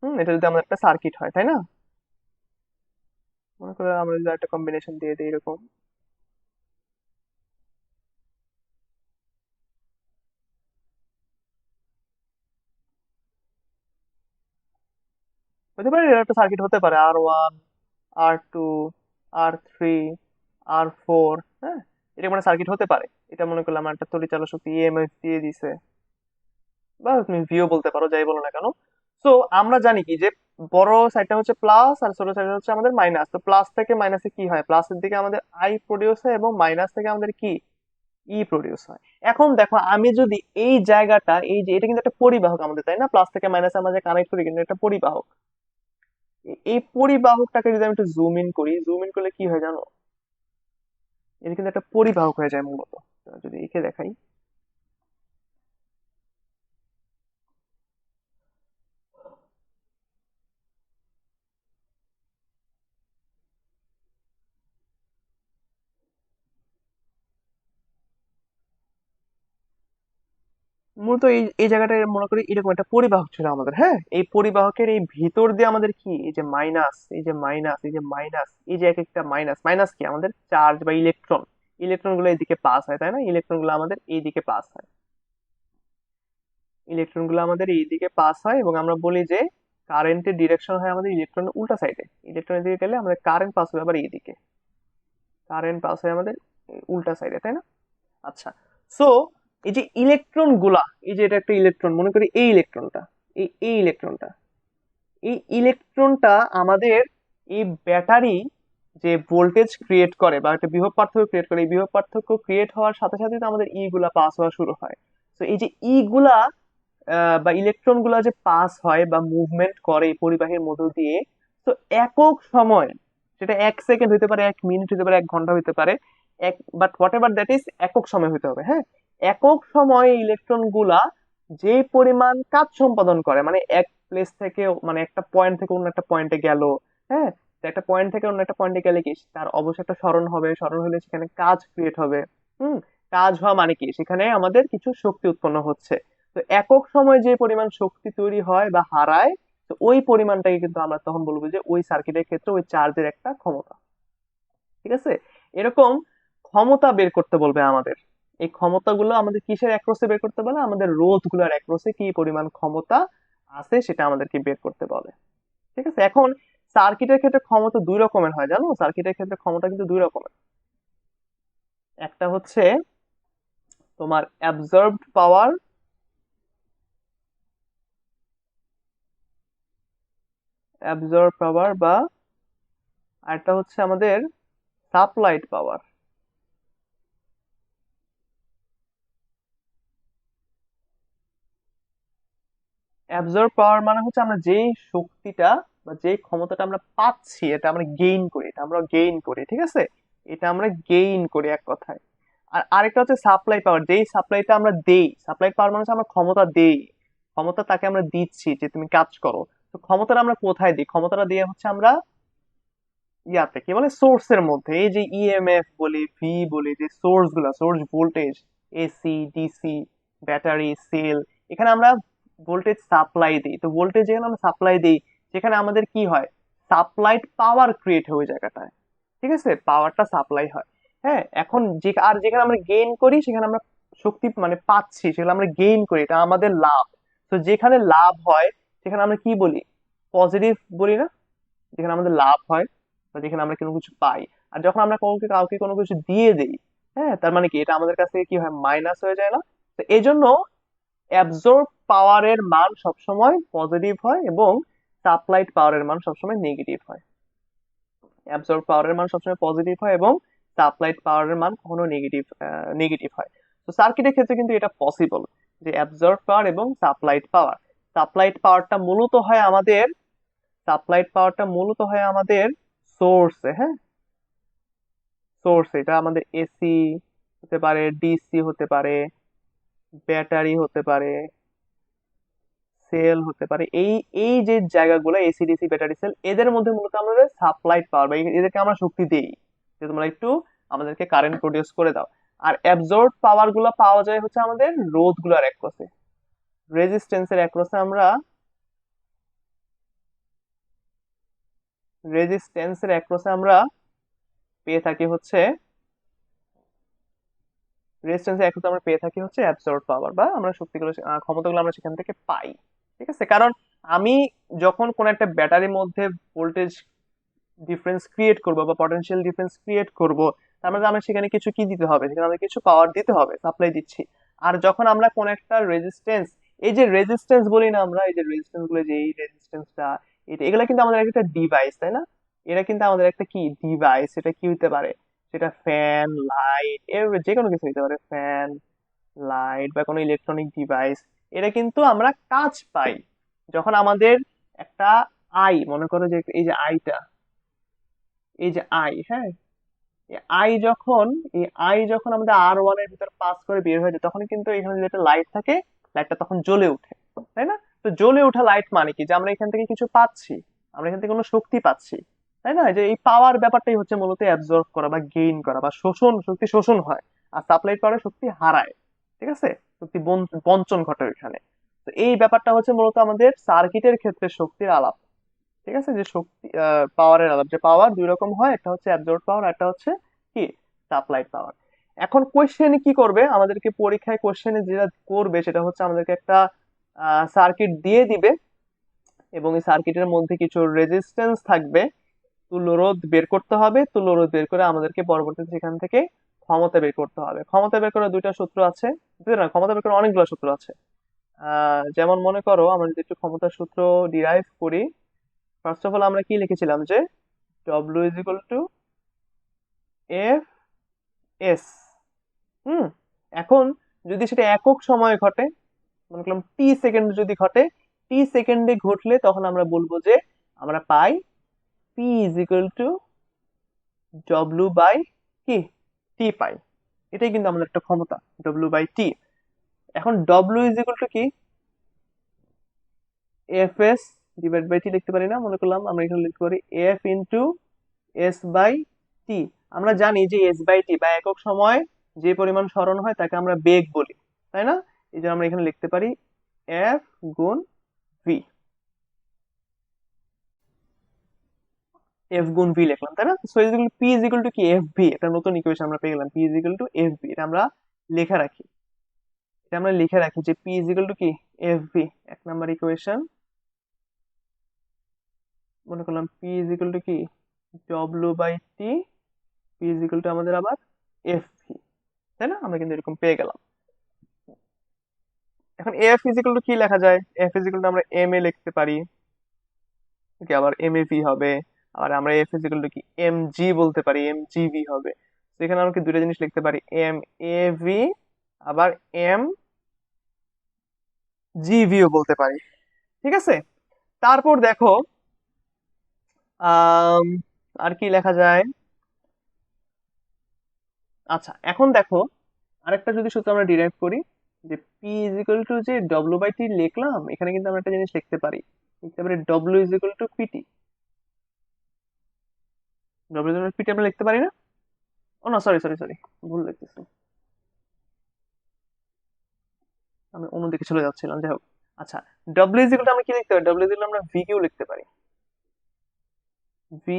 এটা যদি আমাদের একটা সার্কিট হয়, তাই না? মনে করো আমরা যদি একটা কম্বিনেশন দিয়ে দিই এরকম, হতে পারে এর একটা সার্কিট হতে পারে R1, R2, R3, R4। হ্যাঁ, এটা মানে সার্কিট হতে পারে। এটা মনে করলাম একটা তড়িৎচালক শক্তি ইএমএফ দিয়ে দিছে, বা তুমি ভিও বলতে পারো, যাই বলো না কেন। তো আমরা জানি কি যে বড় সাইডটা হচ্ছে প্লাস আর ছোট সাইডটা হচ্ছে আমাদের মাইনাস। তো প্লাস থেকে মাইনাসে কি হয়? প্লাসের দিকে আমাদের আই প্রডিউস হয় এবং মাইনাস থেকে আমাদের কি ই প্রডিউস হয়। এখন দেখো আমি যদি এই জায়গাটা, এই যে এটা কিন্তু একটা পরিবাহক আমাদের, তাই না? প্লাস থেকে মাইনাসে আমরা যে কানেক্ট করি কিন্তু একটা পরিবাহক। এই পরিবাহকটাকে যদি আমি একটু জুম ইন করি, জুম ইন করলে কি হয় জানো? এটা কিন্তু একটা পরিবাহক হয়ে যায় মূলত। যদি একে দেখাই, মূলত এই এই জায়গাটা মনে করি এরকম একটা পরিবাহক ছিল আমাদের। হ্যাঁ, এই পরিবাহকের এই ভিতর দিয়ে আমাদের কি, এই যে মাইনাস, এই যে মাইনাস, এই যে মাইনাস, এই যে এক একটা মাইনাস, মাইনাস কি আমাদের চার্জ বা ইলেকট্রন। ইলেকট্রন গুলো এইদিকে পাস হয়, তাই না? ইলেকট্রন গুলো আমাদের এইদিকে পাস হয়, ইলেকট্রন গুলো আমাদের এইদিকে পাস হয়, এবং আমরা বলি যে কারেন্টের ডিরেকশন হয় আমাদের ইলেকট্রনের উল্টা সাইডে। ইলেকট্রনের দিকে গেলে আমাদের কারেন্ট পাস হবে আবার এইদিকে, কারেন্ট পাস হয় আমাদের উল্টা সাইডে, তাই না? আচ্ছা, সো এই যে ইলেকট্রন গুলা, এই যে এটা একটা ইলেকট্রন, মনে করি এই ইলেকট্রনটা, এই ইলেকট্রনটা, এই ইলেকট্রনটা আমাদের এই ব্যাটারি যে ভোল্টেজ ক্রিয়েট করে বা একটা বিভব পার্থক্য ক্রিয়েট করে, এই বিভব পার্থক্য ক্রিয়েট হওয়ার সাথে সাথে তো আমাদের ই গুলা পাস হওয়া শুরু হয়। তো এই যে ই গুলা বা ইলেকট্রন গুলা যে পাস হয় বা মুভমেন্ট করে এই পরিবাহীর মধ্য দিয়ে, তো একক সময়, সেটা 1 সেকেন্ড হতে পারে, 1 মিনিট হতে পারে, 1 ঘন্টা হতে পারে, but what ever that is, একক সময় হতে হবে। হ্যাঁ, একক সময়ে ইলেকট্রন গুলা যে পরিমাণ কাজ সম্পাদন করে, মানে এক প্লেস থেকে, মানে একটা পয়েন্ট থেকে অন্য একটা পয়েন্টে গেল। হ্যাঁ, তো একটা পয়েন্ট থেকে অন্য একটা পয়েন্টে গেলে কি তার অবশ্যই একটা স্মরণ হবে, স্মরণ হলে সেখানে কাজ ক্রিয়েট হবে। হুম, কাজ হওয়া মানে কি সেখানে আমাদের কিছু শক্তি উৎপন্ন হচ্ছে। তো একক সময় যে পরিমাণ শক্তি তৈরি হয় বা হারায়, তো ওই পরিমাণটাকে কিন্তু আমরা তখন বলবো যে ওই সার্কিটের ক্ষেত্রে ওই চার্জের একটা ক্ষমতা। ঠিক আছে, এরকম ক্ষমতা বের করতে বলবে আমাদের। এই ক্ষমতাগুলো আমাদের কিসের অ্যাক্রসে বের করতে বলে? আমাদের রোধ গুলার অ্যাক্রসে কি পরিমাণ ক্ষমতা আছে সেটা আমাদেরকে বের করতে বলে। ঠিক আছে, এখন সার্কিটের ক্ষেত্রে ক্ষমতা দুই রকমের হয়, জানো? সার্কিটের ক্ষেত্রে ক্ষমতা কিন্তু দুই রকমের। একটা হচ্ছে তোমার অ্যাবজর্বড পাওয়ার, অ্যাবজর্ব পাওয়ার, বা আরেকটা হচ্ছে আমাদের সাপ্লাইড পাওয়ার। অ্যাবজর্ব পাওয়ার মানে হচ্ছে আমরা যেই শক্তিটা বা যেই ক্ষমতাটা আমরা পাচ্ছি, এটা আমরা গেইন করি, এটা আমরা গেইন করি। ঠিক আছে, এটা আমরা গেইন করি এক কথায়। আর আরেকটা হচ্ছে সাপ্লাই পাওয়ার, যেই সাপ্লাইটা আমরা দেই। সাপ্লাই পাওয়ার মানে হচ্ছে আমরা ক্ষমতা দেই, ক্ষমতা তাকে আমরা দিচ্ছি যে তুমি কাজ করো। তো ক্ষমতাটা আমরা কোথায় দিই? ক্ষমতাটা দিয়ে হচ্ছে আমরা ইয়াতে কি বলে সোর্সের মধ্যে, এই যে ইএমএফ বলি, ভি বলি, যে সোর্স গুলা, source voltage, AC, DC, battery, cell, এখানে আমরা ভোল্টেজ সাপ্লাই দিই। তো ভোল্টেজ যেখানে আমরা সাপ্লাই দিই সেখানে আমাদের কি হয়, সাপ্লাইড পাওয়ার ক্রিয়েট হয় ওই জায়গাটায়, ঠিক আছে, পাওয়ারটা সাপ্লাই হয়। হ্যাঁ, এখন যে আর যেখানে আমরা গেইন করি সেখানে আমরা শক্তি মানে পাচ্ছি, সেখানে আমরা গেইন করি, এটা আমাদের লাভ। তো যেখানে লাভ হয় সেখানে আমরা কি বলি, পজিটিভ বলি না, যেখানে আমাদের লাভ হয় বা যেখানে আমরা কোনো কিছু পাই। আর যখন আমরা কাউকে কাউকে কোনো কিছু দিয়ে দেই, হ্যাঁ, তার মানে কি এটা আমাদের কাছ থেকে কি হয়, মাইনাস হয়ে যায় না? তো এই জন্য অ্যাবজর্ব পাওয়ারের মান সবসময় পজিটিভ হয় এবং সাপ্লাইড পাওয়ারের মান সবসময় নেগেটিভ হয়। অ্যাবজর্ব পাওয়ারের মান সবসময় পজিটিভ হয় এবং সাপ্লাইড পাওয়ারের মান কখনো নেগেটিভ হয়। তো সার্কিটের ক্ষেত্রে কিন্তু এটা পসিবল যে অ্যাবজর্ব পাওয়ার এবং সাপ্লাইড পাওয়ার, সাপ্লাইড পাওয়ারটা মূলত হয় আমাদের সাপ্লাইড পাওয়ারটা মূলত হয় আমাদের সোর্সে। হ্যাঁ, সোর্স, এটা আমাদের এসি হতে পারে, ডিসি হতে পারে, ব্যাটারি হতে পারে, সেল হতে পারে, এই এই যে জায়গাগুলো এসি ডিসি ব্যাটারি সেল, এদের মধ্যে মূলত আমাদের সাপ্লাইড পাওয়ার বা এদেরকে আমরা শক্তি দেই যে তোমরা একটু আমাদেরকে কারেন্ট প্রডিউস করে দাও। আর অ্যাবজর্ব পাওয়ার গুলো পাওয়া যায় হচ্ছে আমাদের রোধ গুলার অ্যাক্রসে, রেজিস্ট্যান্সের অ্যাক্রসে আমরা পেয়ে থাকি হচ্ছে রেজিস্ট্যান্সের অ্যাক্রসে আমরা পেয়ে থাকি হচ্ছে অ্যাবজর্ব পাওয়ার, বা আমরা শক্তিগুলো ক্ষমতাগুলো আমরা সেখান থেকে পাই। ঠিক আছে, কারণ আমি যখন কোন একটা ব্যাটারির মধ্যে ভোল্টেজ ডিফারেন্স ক্রিয়েট করব বা পটেনশিয়াল ডিফারেন্স ক্রিয়েট করব, তার মানে আমরা সেখানে কিছু কি দিতে হবে, সেখানে আমাদের কিছু পাওয়ার দিতে হবে, সাপ্লাই দিচ্ছি। আর যখন আমরা কোন একটা রেজিস্ট্যান্স, এই যে রেজিস্ট্যান্স বলি না আমরা, এই যে রেজিস্ট্যান্স গুলো, যে এই রেজিস্ট্যান্সটা, এটা এগুলা কিন্তু আমাদের একটা ডিভাইস, তাই না? এরা কিন্তু আমাদের একটা কি ডিভাইস, এটা কি হতে পারে, সেটা ফ্যান, লাইট, এর যে কোনো কিছু হতে পারে, ফ্যান, লাইট বা কোনো ইলেকট্রনিক ডিভাইস। এটা কিন্তু আমরা কাজ পাই যখন আমাদের একটা আই, মনে করো যে এই যে আইটা, এই যে আই, হ্যাঁ, এই আই যখন এই আই যখন আমাদের R1 এর ভিতর পাস করে বের হয়ে যায়, তখন কিন্তু এখানে যেটা লাইট থাকে, লাইটটা তখন জ্বলে ওঠে, তাই না? তো জ্বলে ওঠা লাইট মানে কি, যে আমরা এখান থেকে কিছু পাচ্ছি, আমরা এখান থেকে কোনো শক্তি পাচ্ছি, তাই না? যে এই পাওয়ার ব্যাপারটাই হচ্ছে মূলত অ্যাবজর্ব করা বা গেইন করা বা শোষণ, শক্তি শোষণ হয়। আর সাপ্লাই পাওয়ারে শক্তি হারায়, ঠিক আছে, শক্তি বঞ্চন ঘটে ওইখানে। তো এই ব্যাপারটা হচ্ছে মূলত আমাদের সার্কিটের ক্ষেত্রে শক্তির আলাপ। ঠিক আছে, যে শক্তি পাওয়ারের আলাপ, যে পাওয়ার দুই রকম হয়, একটা হচ্ছে অ্যাবজর্ব পাওয়ার, একটা হচ্ছে কি সাপ্লাইড পাওয়ার। এখন কোশ্চেনে কি করবে আমাদেরকে, পরীক্ষায় কোশ্চেনে যেটা করবে সেটা হচ্ছে আমাদেরকে একটা সার্কিট দিয়ে দিবে এবং এই সার্কিটের মধ্যে কিছু রেজিস্ট্যান্স থাকবে, তুল্যরোধ বের করতে হবে, তুল্যরোধ বের করে আমাদেরকে পরবর্তীতে সেখান থেকে ক্ষমতা বের করতে হবে। ক্ষমতা বের করার দুইটা সূত্র আছে, দুইটা না, ক্ষমতা বের করার অনেকগুলো সূত্র আছে। যেমন মনে করো আমরা যদি একটু ক্ষমতার সূত্র ডিরাইভ করি, ফার্স্ট অফ অল আমরা কি লিখেছিলাম যে W is equal to F S. হুম, এখন যদি সেটা একক সময়ে ঘটে, মনে করলাম টি সেকেন্ড যদি ঘটে, টি সেকেন্ডে ঘটলে তখন আমরা বলবো যে আমরা পাই P is equal to W by কি টি পাই। এটাই কিন্তু আমাদের একটা ক্ষমতা, ডব্লিউ বাই টি। এখন ডব্লিউ ইজ ইকুয়াল টু কি, F S divide by T লিখতে পারি না, মনে করলাম আমরা এখানে লিখতে পারি F into S by T. আমরা জানি যে এস বাই টি বা একক সময় যে পরিমাণ সরণ হয় তাকে আমরা বেগ বলি, তাই না? এই জন্য আমরা এখানে লিখতে পারি এফ গুণ ভি, এফ গুণ ভি লিখলাম, তাই না? So P is equal to কি, এফ ভি, একটা নতুন ইকুয়েশন আমরা পেয়ে গেলাম, P is equal to F V. এটা আমরা লেখা রাখি, এটা আমরা লিখে রাখি যে পি ইজ ইকুয়াল টু কি এফ ভি, এক নাম্বার ইকুয়েশন। মনে করলাম পি ইজ ইকুয়াল টু কি W by T, P is equal to আমাদের আবার এফ ভি, তাই না? আমরা কিন্তু এরকম পেয়ে গেলাম। এখন এফ ইজিক্যাল টু কি লেখা যায়, এফ ইজিক্যাল টু আমরা এম এ লিখতে পারি, কি আবার এম এ ভি হবে, আবার আমরা এফ ইজিক্যাল টু কি এম জি বলতে পারি, এম জি ভি হবে। তো এখানে আমরা কি দুটো জিনিস লিখতে পারি, এম এ ভি আবার এম জি ভিও বলতে পারি, ঠিক আছে? তারপর দেখো আম, আর কি লেখা যায়। আচ্ছা, এখন দেখো আরেকটা যদি সূত্র আমরা ডিরাইভ করি, যে পি ইজ ইকুয়াল টু যে ডব্লিউ বাই টি লিখলাম, এখানে কিন্তু আমরা একটা জিনিস লিখতে পারি, লিখতে পারি W is equal to PT. W is equal to PT আমরা লিখতে পারি না? ও না, সরি সরি সরি, ভুল লিখতেছি। আমি অন্যদিকে চলে যাচ্ছিলাম, যাই হোক। আচ্ছা, ডব্লিউ ইজ ইকুয়াল টু আমরা কি লিখতে পারি? ডব্লিউ ইজ ইকুয়াল টু আমরা ভি কিউ লিখতে পারি, ভি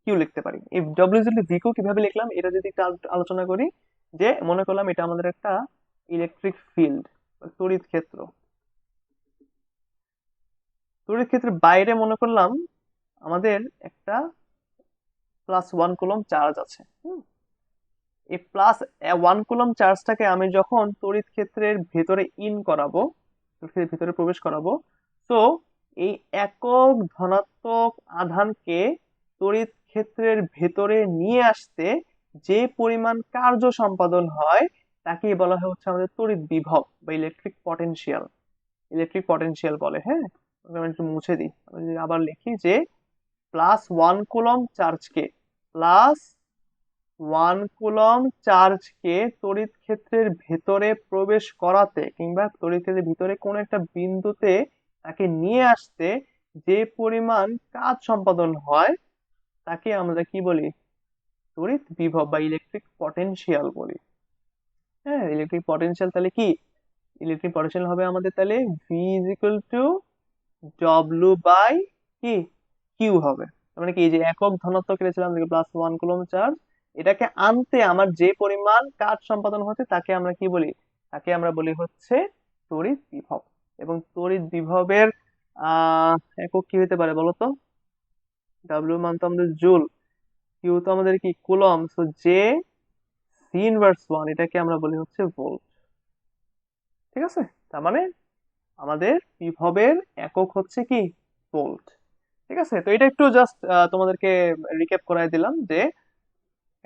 কিউ লিখতে পারি। এই W is equal to V Q কিভাবে লিখলাম এটা যদি একটু আলোচনা করি, যে মনে করলাম এটা আমাদের একটা ইলেকট্রিক ফিল্ড, তড়িৎ ক্ষেত্র। তড়িৎ ক্ষেত্রের বাইরে মনে করলাম আমাদের একটা +1 কুলম্ব চার্জ আছে। এই +1 কুলম্ব চার্জটাকে আমি যখন তড়িৎ ক্ষেত্রের ভেতরে করাবো, তড়িৎ ক্ষেত্রের ভিতরে প্রবেশ করাবো, তো এই একক ধনাত্মক আধানকে তড়িৎ ক্ষেত্রের ভেতরে নিয়ে আসতে যে পরিমাণ কার্য সম্পাদন হয় তাকেই বলা হয় হচ্ছে আমাদের তড়িৎ বিভব বা ইলেকট্রিক পটেনশিয়াল। ইলেকট্রিক পটেনশিয়াল বলে, হ্যাঁ। আমি একটু মুছে দিই, আমি যদি আবার লিখি যে +1 কুলম্ব চার্জকে, +1 কুলম্ব চার্জকে তড়িৎ ক্ষেত্রের ভেতরে প্রবেশ করাতে কিংবা তড়িৎ ক্ষেত্রের ভিতরে কোনো একটা বিন্দুতে তাকে নিয়ে আসতে যে পরিমাণ কাজ সম্পাদন হয় তাকে আমরা কি বলি? তড়িৎ বিভব বা ইলেকট্রিক পটেনশিয়াল বলি। হ্যাঁ, ইলেকট্রিক পটেনশিয়াল তাহলে কি? ইলেকট্রিক পটেনশিয়াল হবে আমাদের তাহলে V is equal to W by কি কিউ হবে। তার মানে কি, এই যে একক ধনাত্মক রেখেছিলাম +1 কুলম্ব চার্জ, এটাকে আনতে আমার যে পরিমাণ কাজ সম্পাদন হচ্ছে তাকে আমরা কি বলি? তাকে আমরা বলি হচ্ছে তড়িৎ বিভব। এবং তড়িৎ বিভবের একক কি হতে পারে বলতো? ডাব্লিউ মান তো আমাদের জুল, কিউ তো আমাদের কি coulomb, so J C inverse 1 এটাকে আমরা বলি হচ্ছে ভোল্ট। ঠিক আছে, তার মানে আমাদের বিভবের একক হচ্ছে কি? ভোল্ট। ঠিক আছে, তো এটা একটু জাস্ট তোমাদেরকে রিক্যাপ করাই দিলাম যে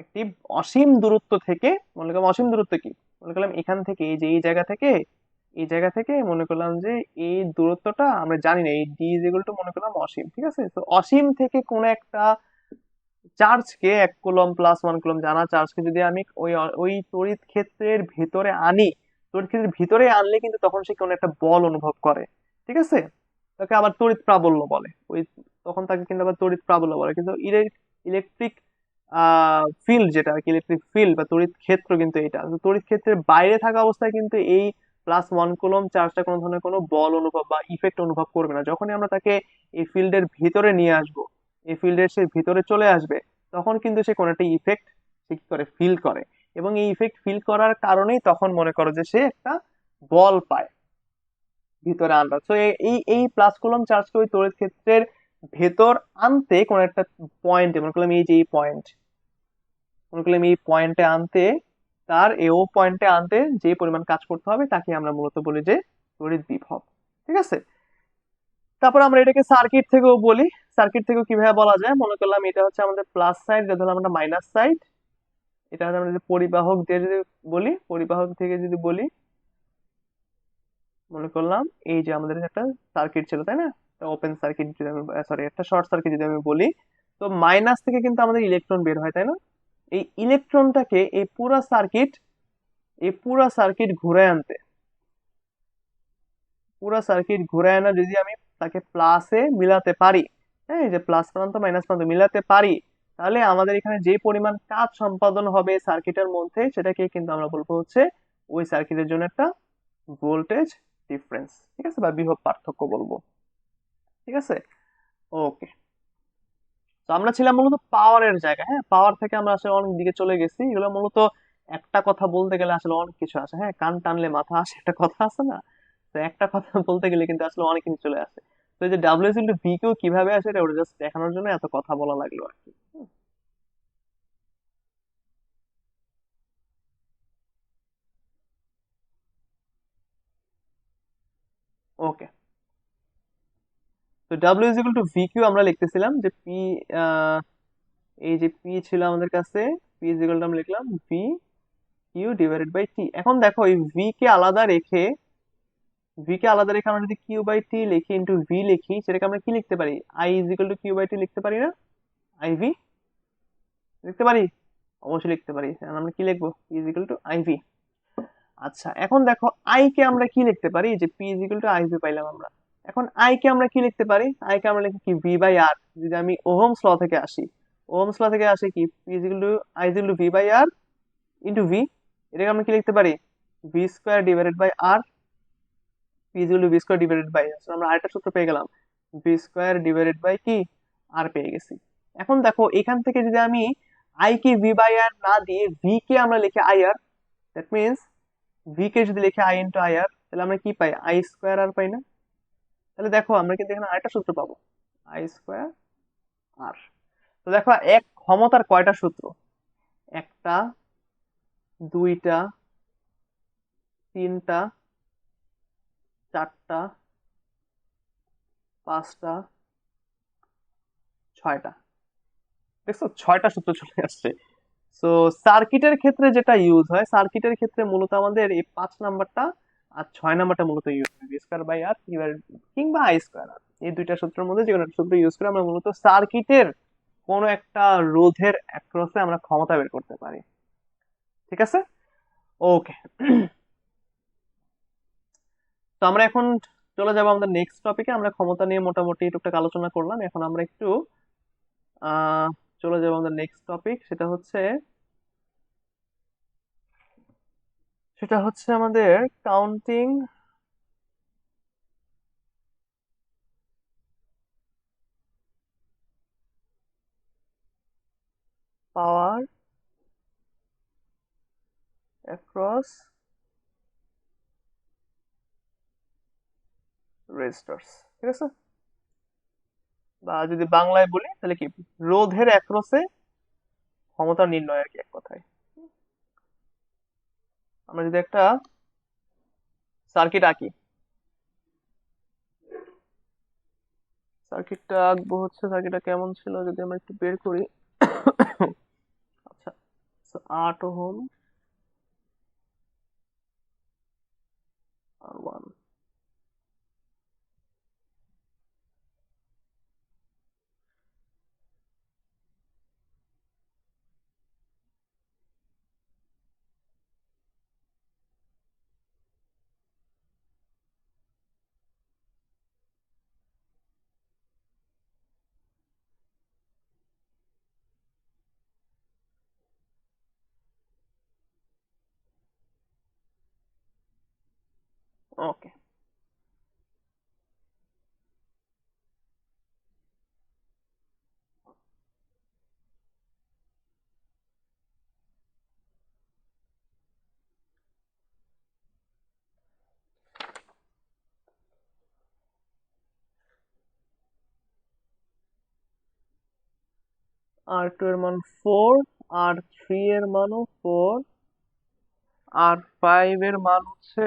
একটি অসীম দূরত্ব থেকে, মনে করলাম অসীম দূরত্ব কি, মনে করলাম এখান থেকে এই যে এই জায়গা থেকে এই জায়গা থেকে মনে করলাম যে এই দূরত্বটা আমরা জানি না, এই ডি ইজ ইকুয়াল টু মনে করলাম অসীম। ঠিক আছে, তো অসীম থেকে কোন একটা চার্জকে 1 কুলম্ব +1 কুলম্ব জানা চার্জকে যদি আমি ওই ওই তড়িৎ ক্ষেত্রের ভিতরে আনি, তড়িৎ ক্ষেত্রের ভিতরে আনলে কিন্তু তখন সে কোনো একটা বল অনুভব করে। ঠিক আছে, তাকে আবার তড়িৎ প্রাবল্য বলে, ওই তখন তাকে কিন্তু আবার তড়িৎ প্রাবল্য বলে। কিন্তু ইলেকট্রিক ফিল্ড যেটা আর কি, ইলেকট্রিক ফিল্ড বা তড়িৎ ক্ষেত্র কিন্তু এটা, তো তড়িৎ ক্ষেত্রের বাইরে থাকা অবস্থায় কিন্তু এই +1 কুলম্ব চার্জটা কোনো ধরনের কোনো বল অনুভব বা ইফেক্ট অনুভব করবে না। যখনই আমরা তাকে এই ফিল্ডের ভিতরে নিয়ে আসবো, এই ফিল্ডের সে ভিতরে চলে আসবে, তখন কিন্তু সে কোনো একটা ইফেক্ট সে কি করে? ফিল করে। এবং এই ইফেক্ট ফিল করার কারণেই তখন মনে করো যে সে একটা বল পায় ভিতরে আনবা। তো এই এই +কুলম্ব চার্জকে ওই তড়িৎ ক্ষেত্রের ভেতর আনতে কোন একটা পয়েন্টে, মনে করলাম এই যে এই পয়েন্ট, মনে করলাম এই পয়েন্টে আনতে, তার এও পয়েন্টে আনতে যে পরিমাণ কাজ করতে হবে তাকে আমরা মূলত বলি যে তড়িৎ বিভব। ঠিক আছে, তারপর আমরা এটাকে সার্কিট থেকেও বলি। সার্কিট থেকেও কিভাবে বলা যায়, মনে করলাম এটা হচ্ছে আমাদের প্লাস সাইড, এটা ধরলাম আমরা মাইনাস সাইড। এটা হচ্ছে আমরা যদি পরিবাহক দিয়ে যদি বলি, পরিবাহক থেকে যদি বলি, মনে করলাম এই যে আমাদের একটা সার্কিট ছিল, তাই না? ওপেন সার্কিট যদি আমি, সরি একটা শর্ট সার্কিট যদি আমি বলি, তো মাইনাস থেকে কিন্তু আমাদের ইলেকট্রন বের হয়, তাই না? এই ইলেকট্রনটাকে এই পুরা সার্কিট ঘুরে আনতে, পুরা সার্কিট ঘুরে আনা যদি আমি তাকে প্লাসে মিলাতে পারি, হ্যাঁ, এই যে প্লাস প্রান্ত মাইনাস প্রান্ত মিলাতে পারি, তাহলে আমাদের এখানে যে পরিমাণ কাজ সম্পাদন হবে সার্কিটের মধ্যে সেটাকে কিন্তু আমরা বলবো হচ্ছে ওই সার্কিটের জন্য একটা ভোল্টেজ ডিফারেন্স। ঠিক আছে, বা বিভব পার্থক্য বলবো। ঠিক আছে, ওকে। তো আমরা ছিলাম মূলত পাওয়ারের জায়গা, হ্যাঁ, পাওয়ার থেকে আমরা আসলে অনেক দিকে চলে গেছি। এগুলো মূলত একটা কথা বলতে গেলে আসলে অনেক কিছু আসে, হ্যাঁ, কান টানলে মাথা আসে, একটা কথা আছে না? তো একটা কথা বলতে গেলে কিন্তু আসলে অনেক কিছু চলে আসে। তো এই যে ডাব্লিউ ইন্টু ভি কিউ কিভাবে আসে এটা ওটা জাস্ট দেখানোর জন্য এত কথা বলা লাগলো আর কি। ওকে, তো W is equal to V Q আমরা লিখতেছিলাম যে পি, এই যে পি ছিল আমাদের কাছে, পি ইজ ইকুয়াল টু আমরা লিখলাম V Q divided by T. এখন দেখো এই ভি কে আলাদা রেখে আমরা যদি কিউ বাই টি লিখি ইন্টু ভি লিখি, সেটাকে আমরা কি লিখতে পারি? I is equal to Q by T লিখতে পারি না? আই ভি লিখতে পারি, অবশ্যই লিখতে পারি। এখন আমরা কি লিখবো? P is equal to I V. আচ্ছা, এখন দেখো আই কে আমরা কি লিখতে পারি? যে P is equal to I V পাইলাম আমরা। এখন আই কে আমরা কি লিখতে পারি? আই কে আমরা লিখি কি ভি বাই আর। যদি আমি ওহমস ল থেকে আসি, ওহমস ল থেকে আসে কি P is equal to I is equal to V by R into V. এটাকে আমরা কি লিখতে পারি? V square divided by R. P equal to V square divided by, আমরা আরেকটা সূত্র পেয়ে গেলাম, ভি স্কোয়ার ডিভাইডেড বাই কি আর পেয়ে গেছি। এখন দেখো এখান থেকে যদি আমি আই কে ভি বাই আর না দিয়ে ভি কে আমরা লিখি I R, that means V কে যদি লিখি আই ইন্টু আই আর, তাহলে আমরা কি পাই, আই স্কোয়ার আর পাই না? তাহলে দেখো আমরা কিন্তু এখানে আরেকটা সূত্র পাবো, আই স্কোয়ার আর। তো দেখো এক ক্ষমতার কয়টা সূত্র, একটা, দুইটা, তিনটা, চারটা, পাঁচটা, ছয়টা। দেখছো ছয়টা সূত্র চলে আসছে। তো সার্কিটের ক্ষেত্রে যেটা ইউজ হয়, সার্কিটের ক্ষেত্রে মূলত আমাদের এই 5 নাম্বারটা আর 6 নাম্বারটা মূলত ইউজ হয়, ভি স্কোয়ার বাই আর কিংবা আই স্কোয়ার আর, এই দুইটা সূত্রের মধ্যে যে কোনো একটা সূত্র ইউজ করে আমরা মূলত সার্কিটের কোনো একটা রোধের অ্যাক্রসে আমরা ক্ষমতা বের করতে পারি। ঠিক আছে, ওকে। তো আমরা এখন চলে যাবো আমাদের নেক্সট টপিকে। আমরা ক্ষমতা নিয়ে মোটামুটি টুকটাক আলোচনা করলাম, এখন আমরা একটু আহ চলে যাবো আমাদের নেক্সট টপিক, সেটা হচ্ছে আমাদের কাউন্টিং পাওয়ার অ্যাক্রস রেজিস্টার্স। ঠিক আছে, বা যদি বাংলায় বলি তাহলে কি, রোধের অ্যাক্রসে ক্ষমতা নির্ণয় আর কি, এক কথায়। আমরা যদি একটা সার্কিট আঁকি, সার্কিটটা আঁকবো হচ্ছে, সার্কিটটা কেমন ছিল যদি আমরা একটু বের করি। আচ্ছা, 8 ওহম আর 1। ওকে, R2 এর মান 4, R3 এর মানও 4, R5 এর মান হচ্ছে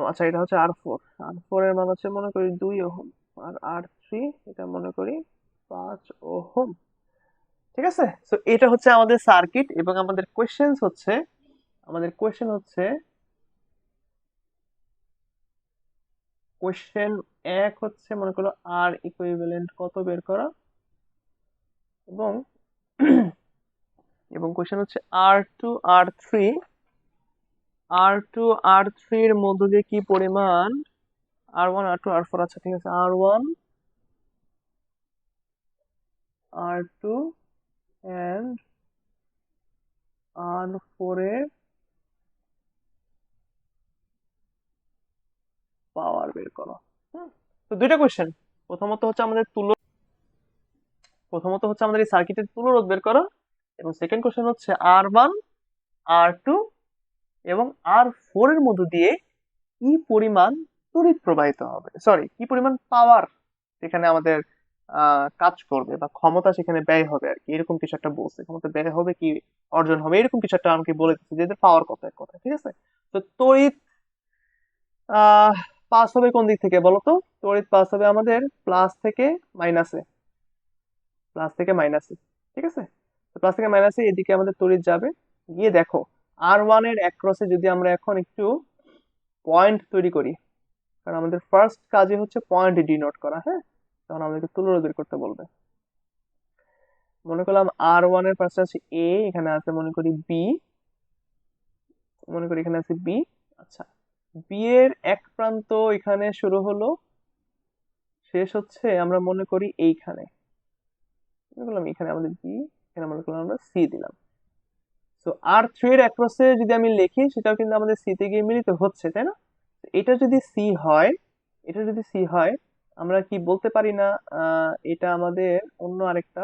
আচ্ছা এটা হচ্ছে R4, R4 এর মান হচ্ছে মনে করি 2 ওহম, আর R3 এটা মনে করি 5 ওহম। ঠিক আছে, তো এটা হচ্ছে আমাদের সার্কিট, এবং আমাদের কোয়েশ্চেন হচ্ছে কোয়েশ্চেন এক হচ্ছে মনে করো আর ইকুইভ্যালেন্ট কত বের করা, এবং এবং কোয়েশ্চেন হচ্ছে আর টু আর থ্রির মধ্যে দিয়ে কি পরিমাণ R1 R2 R4। আচ্ছা ঠিক আছে, R1 R2 এন্ড R4 এর পাওয়ার বের করো। হুম, তো দুইটা কোয়েশ্চেন। প্রথমত হচ্ছে আমাদের তুল্য প্রথমত হচ্ছে আমাদের এই সার্কিটের তুল্য রোধ বের করো, এবং সেকেন্ড কোয়েশ্চেন হচ্ছে R1 R2 এবং R4 এর মধ্য দিয়ে কি পরিমাণ তড়িৎ প্রবাহিত হবে, সরি কি পরিমাণ পাওয়ার সেখানে আমাদের কাজ করবে, বা ক্ষমতা সেখানে ব্যয় হবে আর কি, এরকম কিছু একটা বলছে, ক্ষমতা ব্যয় হবে কি অর্জন হবে, এরকম কিছু একটা আমাকে বলে দিচ্ছে, যে পাওয়ার কত এক কথা। ঠিক আছে, তো তড়িৎ আহ পাস হবে কোন দিক থেকে বলো তো? তড়িৎ পাস হবে আমাদের প্লাস থেকে মাইনাসে। ঠিক আছে, তো প্লাস থেকে মাইনাসে এদিকে আমাদের তড়িৎ যাবে, গিয়ে দেখো R1 এর অ্যাক্রসে যদি আমরা এখন একটু পয়েন্ট তৈরি করি, কারণ আমাদের ফার্স্ট কাজই হচ্ছে পয়েন্ট ডিনোট করা, হ্যাঁ, তখন আমাদেরকে তুলনা বের করতে বলবে। মনে করলাম R1 এর পাশে আছে এ, এখানে আছে মনে করি বি, এখানে আছে বি। আচ্ছা, বি এর এক প্রান্ত এখানে শুরু হলো, শেষ হচ্ছে আমরা মনে করি এইখানে, মনে করলাম এখানে আমাদের বি, এখানে মনে করলাম আমরা সি দিলাম। তো R3 এর অ্যাক্রসে যদি আমি লিখি, সেটাও কিন্তু আমাদের সি তে গিয়ে মিলিত হচ্ছে, তাই না? তো এটা যদি সি হয়, এটা যদি সি হয়, আমরা কি বলতে পারি না এটা আমাদের অন্য আরেকটা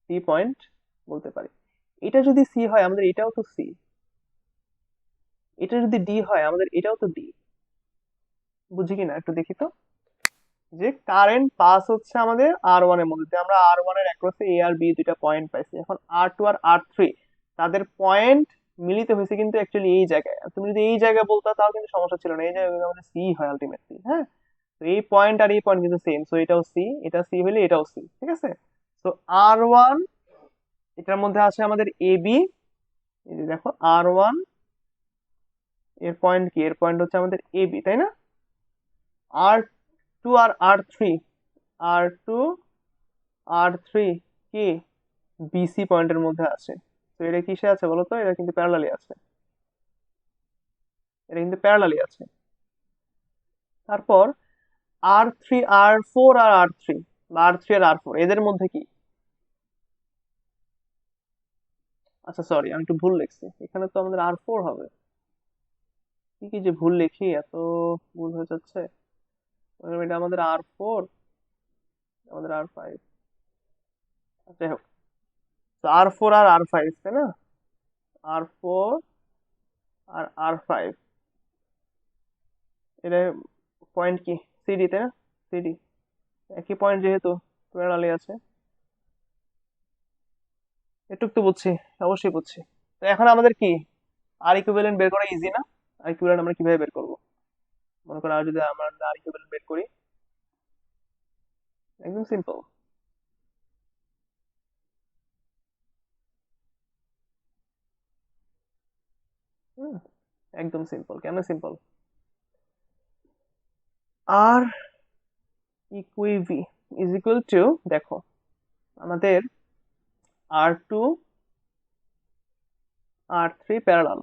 সি পয়েন্ট বলতে পারি। এটা যদি সি হয় আমাদের এটাও তো সি, এটা যদি ডি হয় আমাদের এটাও তো ডি। বুঝি কিনা একটু দেখি তো। যে কারেন্ট পাস হচ্ছে আমাদের আর1 এর মধ্যে দিয়ে, আমরা আর1 এর অ্যাক্রসে এ আর বি দুইটা পয়েন্ট পাইছি। এখন আর2 আর আর3 তাদের পয়েন্ট মিলিত হয়েছে কিন্তু অ্যাকচুয়ালি এই জায়গায়। আর তুমি যদি এই জায়গায় বলতা তাও কিন্তু সমস্যা ছিল না, এই জায়গায় আমাদের সি হয় আলটিমেটলি। হ্যাঁ, তো এই পয়েন্ট আর এই পয়েন্ট কিন্তু সেম, সো এটাও সি, এটা সি হলে এটাও সি, ঠিক আছে। তো আর1 এটার মধ্যে আছে আমাদের এ বি, এই যে দেখো আর1 এর পয়েন্ট কি, এর পয়েন্ট হচ্ছে আমাদের এ বি, তাই না। আর2 আর আর3, আর2 আর3 কি বিসি পয়েন্টের মধ্যে আছে। তো এটা কিসে আছে বলো তো, এটা কিন্তু প্যারালালি আছে, এটা কিন্তু প্যারালালি আছে। তারপর আর3 আর4 আর আর3, বা আর3 আর আর4 এদের মধ্যে কি, আচ্ছা সরি আমি একটু ভুল লিখছি, এখানে তো আমাদের আর4 হবে। কি কি যে ভুল লিখি, এত ভুল হয়ে যাচ্ছে। এটা আমাদের আর4, আমাদের আর5, যাই হোক। তো আর4 আর আর5, তাই না, আর4 আর আর5 এটা পয়েন্ট কি সিডি, তাই না, সিডি। একই পয়েন্ট যেহেতু প্যারালালি আছে, এটুক তো বুঝছি, অবশ্যই বুঝছি। তো এখন আমাদের কি আর ইকুইভ্যালেন্ট বের করা ইজি না। আর ইকুইভ্যালেন্ট আমরা কিভাবে বের করব, মনে করো আর যদি আমরা আর ইকুইভ্যালেন্ট বের করি, একদম সিম্পল। হুম, একদম সিম্পল। কেমন সিম্পল, আর ইকুইভি ইজ ইকুয়াল টু, দেখো আমাদের আর2 আর3 প্যারালাল,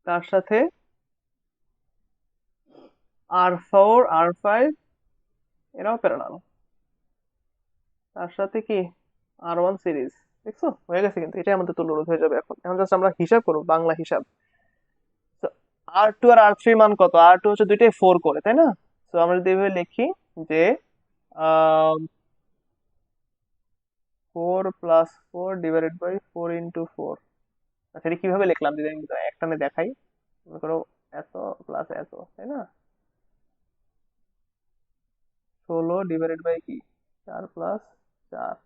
তার সাথে আর4 আর5 এরাও প্যারালাল, তার সাথে কি আর1 সিরিজ। দেখছো হয়ে গেছে, কিন্তু এটাই আমাদের তুল্যরোধ হয়ে যাবে। এখন এখন জাস্ট আমরা হিসাব করবো, বাংলা হিসাব। তো আর2 আর আর3 মান কত, আর2 হচ্ছে দুইটাই 4 করে, তাই না। তো আমরা যদি এভাবে লিখি যে 4 + 4 ডিভাইডেড বাই 4 × 4। আচ্ছা এটা কিভাবে লিখলাম যদি আমি একটানে দেখাই, মনে করো এত প্লাস এত, তাই না, 16 ডিভাইডেড বাই কি 4 + 4।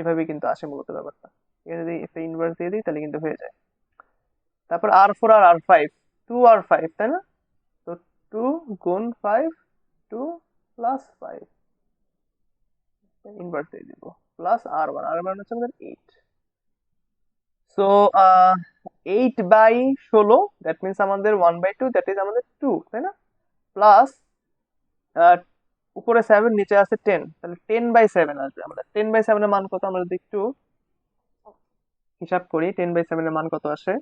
এভাবেই কিন্তু আসে মূলত ব্যাপারটা। এটা যদি একটা ইনভার্স দিয়ে দিই তাহলে কিন্তু হয়ে যায়। তারপর আর4 আর আর5, 2 আর 5, তাই না। তো 2 গুণ 5, 2 + 5, ইনভার্স দিয়ে দিব, প্লাস আর1, আর1 হচ্ছে আমাদের 8। সো 8/16, দ্যাট মিনস আমাদের 1/2, দ্যাট ইজ আমাদের 2, তাই না। প্লাস উপরে 7 নিচে আছে 10, তাহলে 10/7 আসবে। আমাদের 10/7 এর মান কত, আমরা যদি একটু হিসাব করি 10/7 এর মান কত আসে।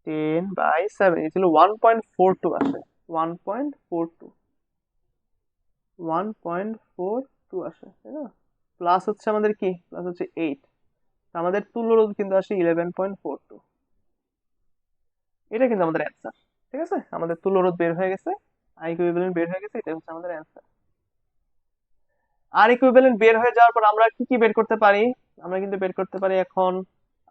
10/7 এই ছিল 1.42 আসে, 1.42, 1.42 আসে, তাই না। প্লাস হচ্ছে আমাদের কি, প্লাস হচ্ছে 8, আমাদের তুল্য রোধ কিন্তু আসে 11.42। এটা কিন্তু আমাদের অ্যান্সার, ঠিক আছে। আমাদের তুল্য রোধ বের হয়ে গেছে, আই ইকুইভ্যালেন্ট বের হয়ে গেছে, এটা হচ্ছে আমাদের অ্যান্সার। আর ইকুইভ্যালেন্ট বের হয়ে যাওয়ার পর আমরা কি কি বের করতে পারি, আমরা কিন্তু বের করতে পারি এখন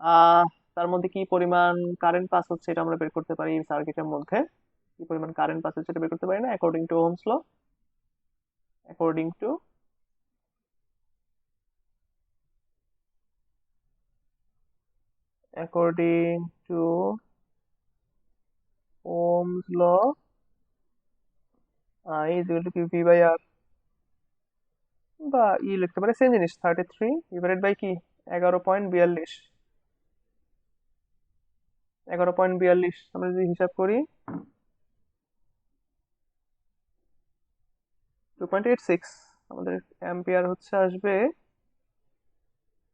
আহ তার মধ্যে কি পরিমাণ কারেন্ট পাস হচ্ছে এটা আমরা বের করতে পারি, এই সার্কিটের মধ্যে কি পরিমাণ কারেন্ট পাস হচ্ছে এটা বের করতে পারি না, according to Ohm's law. According to according to Ohm's law, I is equal to Q V by R, বা লিখতে পারি সেম জিনিস, 33 ডিভাইডেড বাই কি 11.42, 11.42 আমরা যদি হিসাব করি 2.86, আমাদের অ্যাম্পিয়ার হচ্ছে আসবে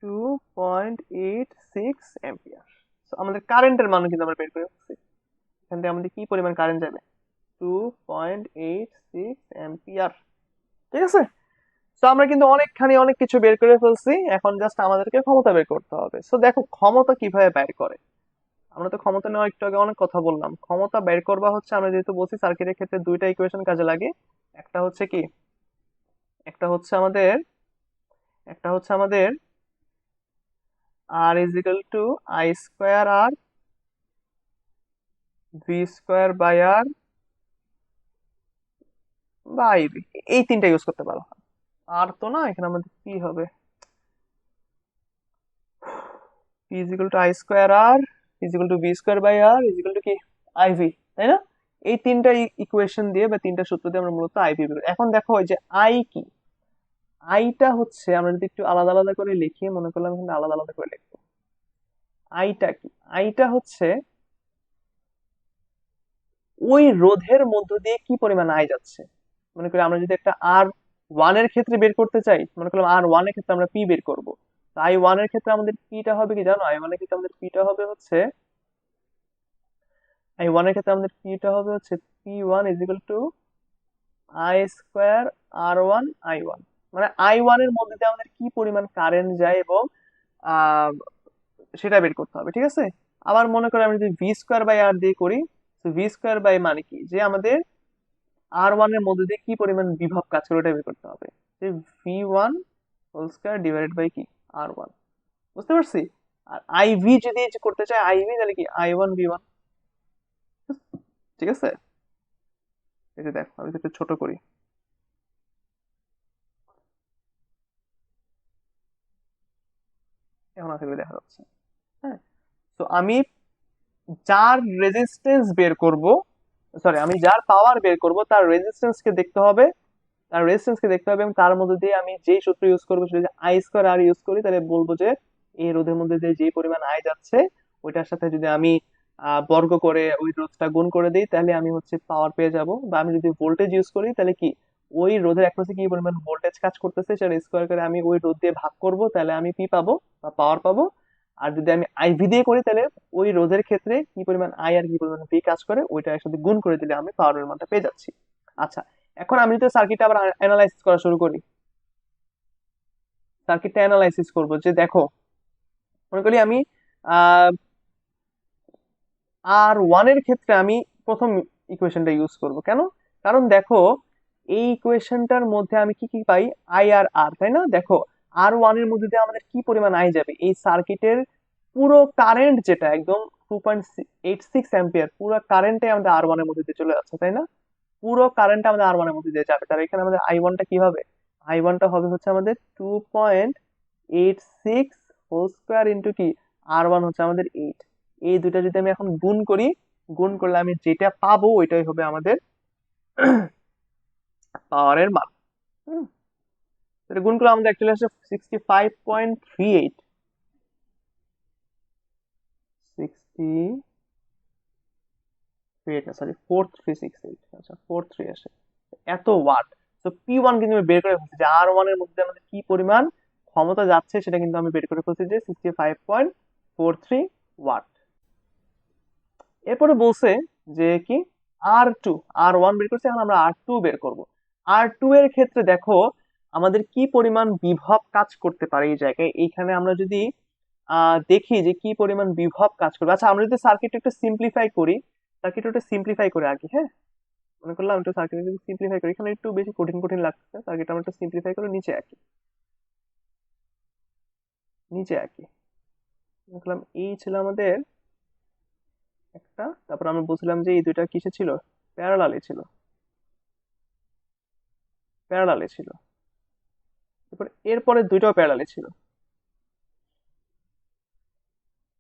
2.86 অ্যাম্পিয়ার। So, আমাদের কারেন্টের মান কিন্তু আমরা বের করে ফেলছি, এখান থেকে আমাদের কি পরিমাণ কারেন্ট যাবে, 2.86 অ্যাম্পিয়ার, ঠিক আছে। তো আমরা কিন্তু অনেকখানি অনেক কিছু বের করে ফেলছি, এখন জাস্ট আমাদেরকে ক্ষমতা বের করতে হবে। সো দেখো ক্ষমতা কিভাবে বের করে। আমরা তো ক্ষমতা নেওয়া একটু আগে অনেক কথা বললাম। ক্ষমতা বের করবা হচ্ছে, আমরা যেহেতু বলছি সার্কিটের ক্ষেত্রে দুইটা ইকুয়েশন কাজে লাগে। একটা হচ্ছে কি, একটা হচ্ছে আমাদের একটা হচ্ছে আমাদের R is equal to I square R V square by R বা আই ভি, এই তিনটা ইউজ করতে পারো। আর তো না, এখানে আমাদের কি হবে, P is equal to I square R is equal to V square by R is equal to কি আই ভি, তাই না? এই তিনটা ইকুয়েশন দিয়ে বা তিনটা সূত্র দিয়ে আমরা মূলত আই ভি বের করি। এখন দেখো ওই যে আই কি, আইটা হচ্ছে আমরা যদি একটু আলাদা আলাদা করে লিখি, মনে করলাম এখানে আলাদা আলাদা করে লিখবো। আইটা কি, আইটা হচ্ছে ওই রোধের মধ্য দিয়ে কি পরিমাণ আই যাচ্ছে। মনে করি আমরা যদি একটা আর ওয়ান এর ক্ষেত্রে বের করতে চাই, মনে করলাম আর ওয়ান এর ক্ষেত্রে আমরা পি বের করবো, আই ওয়ান এর ক্ষেত্রে আমাদের পিটা হবে কি জানো, আই ওয়ান এর ক্ষেত্রে আমাদের পিটা হবে হচ্ছে, আই ওয়ান এর ক্ষেত্রে আমাদের পিটা হবে হচ্ছে P one is equal to I square R one I one. মানে আই ওয়ান এর মধ্যে দিয়ে আমাদের কি পরিমাণ কারেন্ট যায় এবং আহ সেটা বের করতে হবে, ঠিক আছে? আবার মনে করো আমি যদি ভি স্কোয়ার বাই আর দিয়ে করি, তো ভি স্কোয়ার বাই মানে কি, যে আমাদের আর ওয়ান এর মধ্যে দিয়ে কি পরিমাণ বিভব কাজ করে ওটা বের করতে হবে, যে V one whole square divided by কি আর ওয়ান। বুঝতে পারছি? আর আই ভি যদি করতে চাই আই ভি, তাহলে কি আই ওয়ান ভি ওয়ান। ঠিক আছে, এই যে দেখো আমি যদি একটু ছোট করি, এখন আশা করি দেখা যাচ্ছে। হ্যাঁ, তো আমি যার রেজিস্ট্যান্স বের করব, সরি আমি যার পাওয়ার বের করব তার রেজিস্ট্যান্স কে দেখতে হবে, তার রেজিস্ট্যান্স কে দেখতে হবে এবং তার মধ্যে দিয়ে আমি যেই সূত্র ইউজ করবো সেটা যদি আই স্কোয়ার আর ইউজ করি, তাহলে বলবো যে এই রোধের মধ্যে দিয়ে যে পরিমাণ আই যাচ্ছে ওইটার সাথে যদি আমি বর্গ করে ওই রোধটা গুণ করে দিই, তাহলে আমি হচ্ছে পাওয়ার পেয়ে যাব। বা আমি যদি ভোল্টেজ ইউজ করি, তাহলে কি ওই রোধের অ্যাক্রসে কি পরিমাণ ভোল্টেজ কাজ করতেছে সেটা স্কোয়ার করে আমি ওই রোধ দিয়ে ভাগ করব, তাহলে আমি পি পাবো বা পাওয়ার পাবো। আর যদি আমি আইভি দিয়ে করি, তাহলে ওই রোধের ক্ষেত্রে কি পরিমাণ আই আর কি পরিমাণ পি কাজ করে ওইটা একসাথে গুণ করে দিলে আমি পাওয়ারের মানটা পেয়ে যাচ্ছি। আচ্ছা, এখন আমি যদি সার্কিটটা আবার অ্যানালাইসিস করা শুরু করি, সার্কিটটা অ্যানালাইসিস করব, যে দেখো মনে করি আমি আহ আর ওয়ান এর ক্ষেত্রে আমি প্রথম ইকুয়েশনটা ইউজ করব। কেন? কারণ দেখো এই ইকুয়েশনটার মধ্যে আমি কি কি পাই, আই আর আর, তাই না? দেখো আর ওয়ান এর মধ্যে দিয়ে আমাদের কি পরিমাণ আই যাবে, এই সার্কিটের পুরো কারেন্ট যেটা একদম 2.86 অ্যাম্পিয়ার, পুরো কারেন্টে আমাদের আর ওয়ান এর মধ্যে দিয়ে চলে যাচ্ছে, তাই না? পুরো কারেন্ট আমাদের আর ওয়ান এর মধ্যে দিয়ে যাবে, তার এখানে আমাদের আই ওয়ানটা কি হবে, আই ওয়ানটা হবে হচ্ছে আমাদের 2.86 হোল স্কোয়ার ইন্টু কি আর ওয়ান হচ্ছে আমাদের 8। এই দুইটা যদি আমি এখন গুণ করি, গুণ করলে আমি যেটা পাবো ওইটাই হবে আমাদের পাওয়ারের মান। হুম, এটা গুণ করলে আমাদের অ্যাকচুয়ালি আসছে 65.38, 68 না সরি 4368, আচ্ছা 43 আসে, এত ওয়াট। তো পি ওয়ান কিন্তু আমি বের করে ফেলছি, যে আর ওয়ান এর মধ্যে আমাদের কি পরিমাণ ক্ষমতা যাচ্ছে সেটা কিন্তু আমি বের করে ফেলছি, যে 65.43 ওয়াট। এরপরে বলছে যে কি আর টু, আর ওয়ান বের করছে, এখন আমরা আর টু বের করব। আর টু এর ক্ষেত্রে দেখো আমাদের কি পরিমাণ বিভব কাজ করতে পারে এই জায়গায়, এইখানে আমরা যদি দেখি যে কি পরিমাণ বিভব কাজ করবে। আচ্ছা আমরা যদি সার্কিট একটু সিম্পলিফাই করি, সার্কিট একটু সিম্পলিফাই করে আঁকি, হ্যাঁ মনে করলাম একটু সার্কিট যদি সিম্পলিফাই করি, এখানে একটু বেশি কঠিন কঠিন লাগছে, সার্কিট আমরা একটু সিম্পলিফাই করে নিচে আঁকি, নিচে আঁকি। মনে করলাম এই ছিল আমাদের একটা, তারপর আমরা বলছিলাম যে এই দুইটা কিসে ছিল, প্যারালালে ছিল, প্যারালালে ছিল। এরপর এরপরে দুইটাও প্যারালালে ছিল,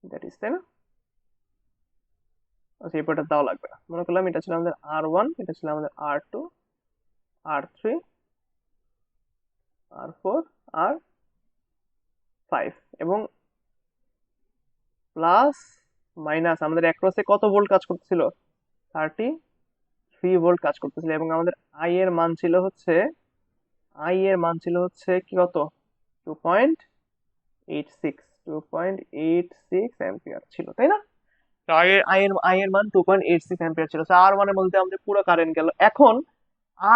দ্যাট ইজ, তাই না? আচ্ছা এরপরটা দাও লাগবে না, মনে করলাম এটা ছিল আমাদের আর ওয়ান, এটা ছিল আমাদের আর টু, আর থ্রি, আর ফোর, আর ফাইভ, এবং প্লাস মাইনাস আমাদের অ্যাক্রসে কত ভোল্ট কাজ করতেছিল, 33 ভোল্ট কাজ করতেছিল, এবং আমাদের আই এর মান ছিল হচ্ছে, আই এর মান ছিল হচ্ছে কি কত, 2.86 অ্যাম্পিয়ার ছিল, তাই না? তো আই এর মান 2.86 অ্যাম্পিয়ার ছিল, আর ওয়ান এর মধ্যে আমাদের পুরো কারেন্ট গেল। এখন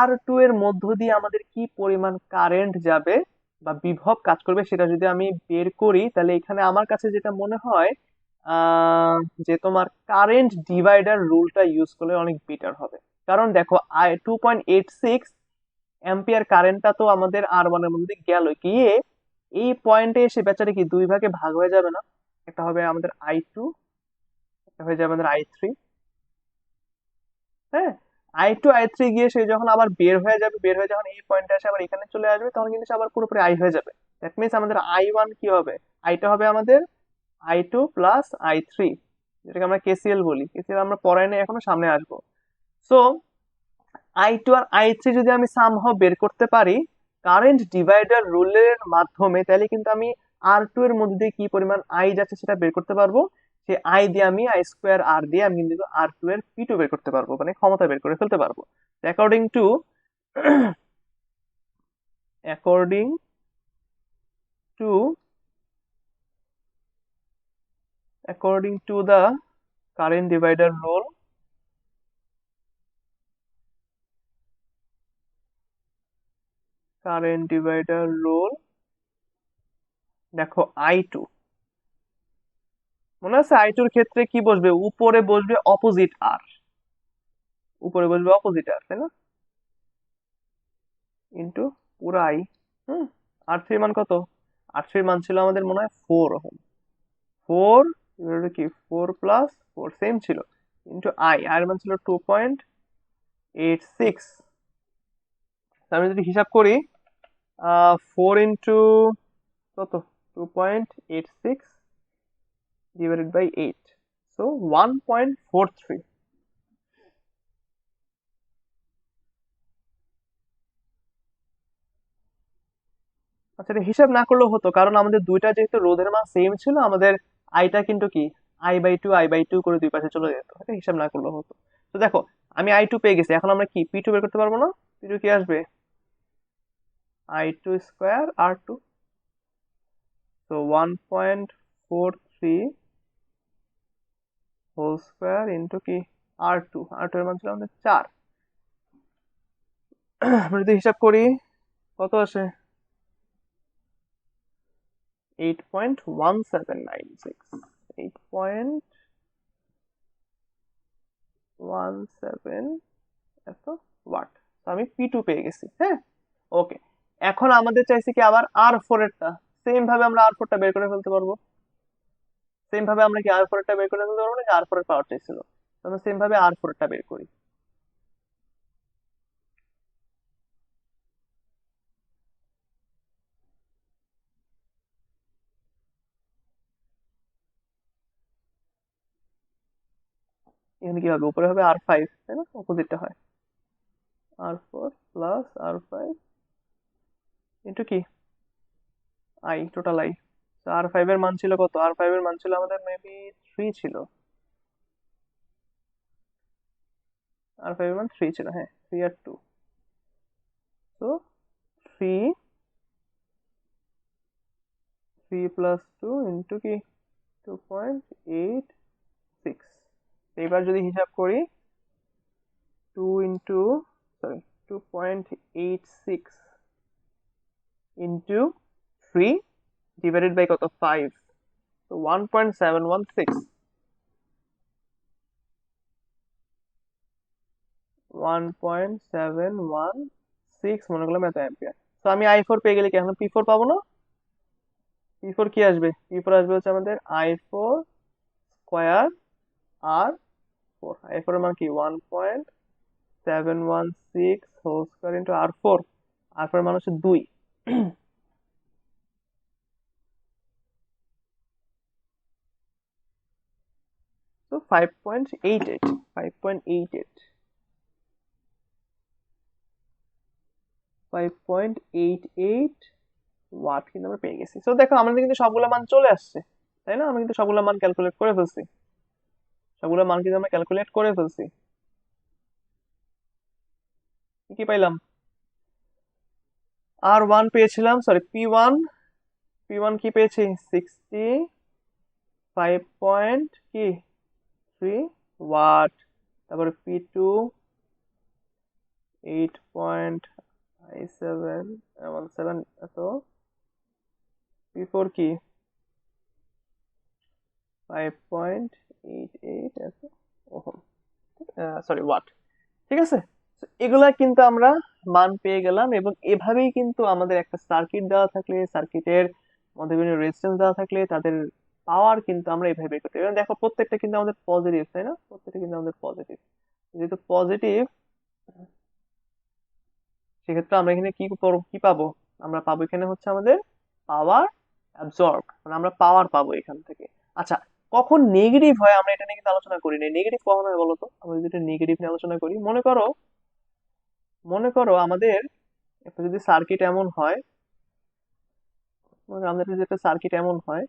R2 এর মধ্য দিয়ে আমাদের কি পরিমাণ কারেন্ট যাবে বা বিভব কাজ করবে সেটা যদি আমি বের করি, তাহলে এখানে আমার কাছে যেটা মনে হয় আহ, যে তোমার কারেন্ট ডিভাইডার রুলটা ইউজ করলে অনেক বেটার হবে। কারণ দেখো, 2.86 অ্যাম্পিয়ার কারেন্টটা তো আমাদের R1 এর মধ্যে গেল গিয়ে এই পয়েন্টে এসে বেচারা কি দুই ভাগে ভাগ হয়ে যাবে না? একটা হবে আমাদের I2, একটা হয়ে যাবে আমাদের I3। হ্যাঁ, I2 I3 গিয়ে সে যখন আবার বের হয়ে যাবে, বের হয়ে যখন এই পয়েন্টে আসে আবার এখানে চলে আসবে, তখন কিন্তু সে আবার পুরোপুরি আই হয়ে যাবে। দ্যাট মিনস আমাদের I1 কি হবে, আইটা হবে আমাদের I2 প্লাস I3, যেটাকে আমরা কেসিএল বলি। কেসিএল আমরা পড়াই নাই এখনো, সামনে আসবো। সো I2 আর I3 যদি আমি সামহাও বের করতে পারি কারেন্ট ডিভাইডার রুলের মাধ্যমে, তাহলে কিন্তু আমি R2 এর মধ্যে দিয়ে কি পরিমাণ আই যাচ্ছে সেটা বের করতে পারবো। সে আই দিয়ে আমি I2R দিয়ে আমি কিন্তু R2 এর P2 বের করতে পারবো, মানে ক্ষমতা বের করে ফেলতে পারবো। According to according to according to the current divider rule, current divider rule, দেখো I2, মনে আছে I2 এর ক্ষেত্রে কি বসবে, উপরে বসবে অপোজিট আর, উপরে বসবে অপোজিট আর, তাই না? ইন্টু পুরো আই। হুম, R3 মান কত? R3 মান ছিল আমাদের মনে হয় 4 ওহম। 4 কি 4 + 4 সেম ছিল, ইন্টু আই, আর মান ছিল 2.86। আমি যদি হিসাব করি 4 কত, 2.86 ডিভাইডেড বাই 8, সো 1.43। আচ্ছা, এটা হিসাব না করলেও হতো, কারণ আমাদের দুইটা যেহেতু রোধের মান সেম ছিল, আমাদের আইটা কিন্তু কি I/2 করে দুই পাশে চলে যেত, এটা হিসাব না করলেও হতো। তো দেখো, আমি I2 পেয়ে গেছি, এখন আমরা কি P2 বের করতে পারবো না? P2 কি আসবে, I2 স্কোয়ার R2, তো 1.43 হোল স্কোয়ার ইন্টু কি R2 এর মান ছিল আমাদের 4। আমরা যদি হিসাব করি কত আসে, 8.1796, 8.17 এত ওয়াট। তো আমি P2 পেয়ে গেছি। হ্যাঁ, ওকে। এখন আমাদের চাইছে কি আবার R4 এরটা, সেম ভাবে আমরা R4টা বের করে ফেলতে পারবো। সেম ভাবে আমরা কি R4 এরটা বের করে ফেলতে পারবো না, যে R4 এর পাওয়ার চাইছিল, তো আমরা সেম ভাবে R4 এরটা বের করি। এখানে কি হবে, উপরে হবে R5, তাই না? অপোজিটটা হয় R4 প্লাস R5 ইন্টু কি আই, টোটাল আই। তো R5 এর মান ছিল কত, R5 এর মান ছিল আমাদের মেবি 3 ছিল। R5 এর মান 3 ছিল, হ্যাঁ, 3 আর 2, তো 3, 3 প্লাস 2 ইন্টু কি 2.86। এবার যদি হিসাব করি 2 into, sorry, 2.86 into 3 divided by কত, 5, তো 1.716, 1.716 মনে করলাম এত অ্যাম্পিয়ার। তো আমি I4 পেয়ে গেলে কি এখন P4 পাবো না? P4 কি আসবে, P4 আসবে হচ্ছে আমাদের I4 স্কোয়ার R4, I4 এর মান কি 1.716 whole square into R4, R4 এর মান হচ্ছে 2, তো 5.88, 5.88, 5.88 ওয়াট কিন্তু আমরা পেয়ে গেছি। তো দেখো, আমাদের কিন্তু সবগুলো মান চলে আসছে, তাই না? আমরা কিন্তু সবগুলো মান ক্যালকুলেট করে ফেলছি, সবগুলো মান কিন্তু আমরা ক্যালকুলেট করে ফেলছি। কি কি পাইলাম, R1 পেয়েছিলাম, সরি P1 কি পেয়েছি, 65.3 ওয়াট। তারপরে P2 8.7 এত P4 কি 5.88 এত ওহম, সরি ওয়াট। ঠিক আছে, তো এগুলা কিন্তু আমরা মান পেয়ে গেলাম, এবং এভাবেই কিন্তু আমাদের একটা সার্কিট দেওয়া থাকলে, সার্কিটের মধ্যে বিভিন্ন রেজিস্ট্যান্স দেওয়া থাকলে তাদের পাওয়ার কিন্তু আমরা এভাবে বের করতে পারি। এবং দেখো প্রত্যেকটা কিন্তু আমাদের পজিটিভ, তাই না? প্রত্যেকটা কিন্তু আমাদের পজিটিভ। যেহেতু পজিটিভ, সেক্ষেত্রে আমরা এখানে কি পাবো? আমরা পাবো এখানে হচ্ছে আমাদের পাওয়ার অ্যাবজর্ব, মানে আমরা পাওয়ার পাবো এখান থেকে। আচ্ছা, কখন নেগেটিভ হয় আমরা এটা নিয়ে কিন্তু আলোচনা করি না। নেগেটিভ কখন হয় বলো তো? আমরা যদি নেগেটিভ নিয়ে আলোচনা করি, মনে করো আমাদের একটা যদি সার্কিট এমন হয়, আমাদের যদি একটা সার্কিট এমন হয়,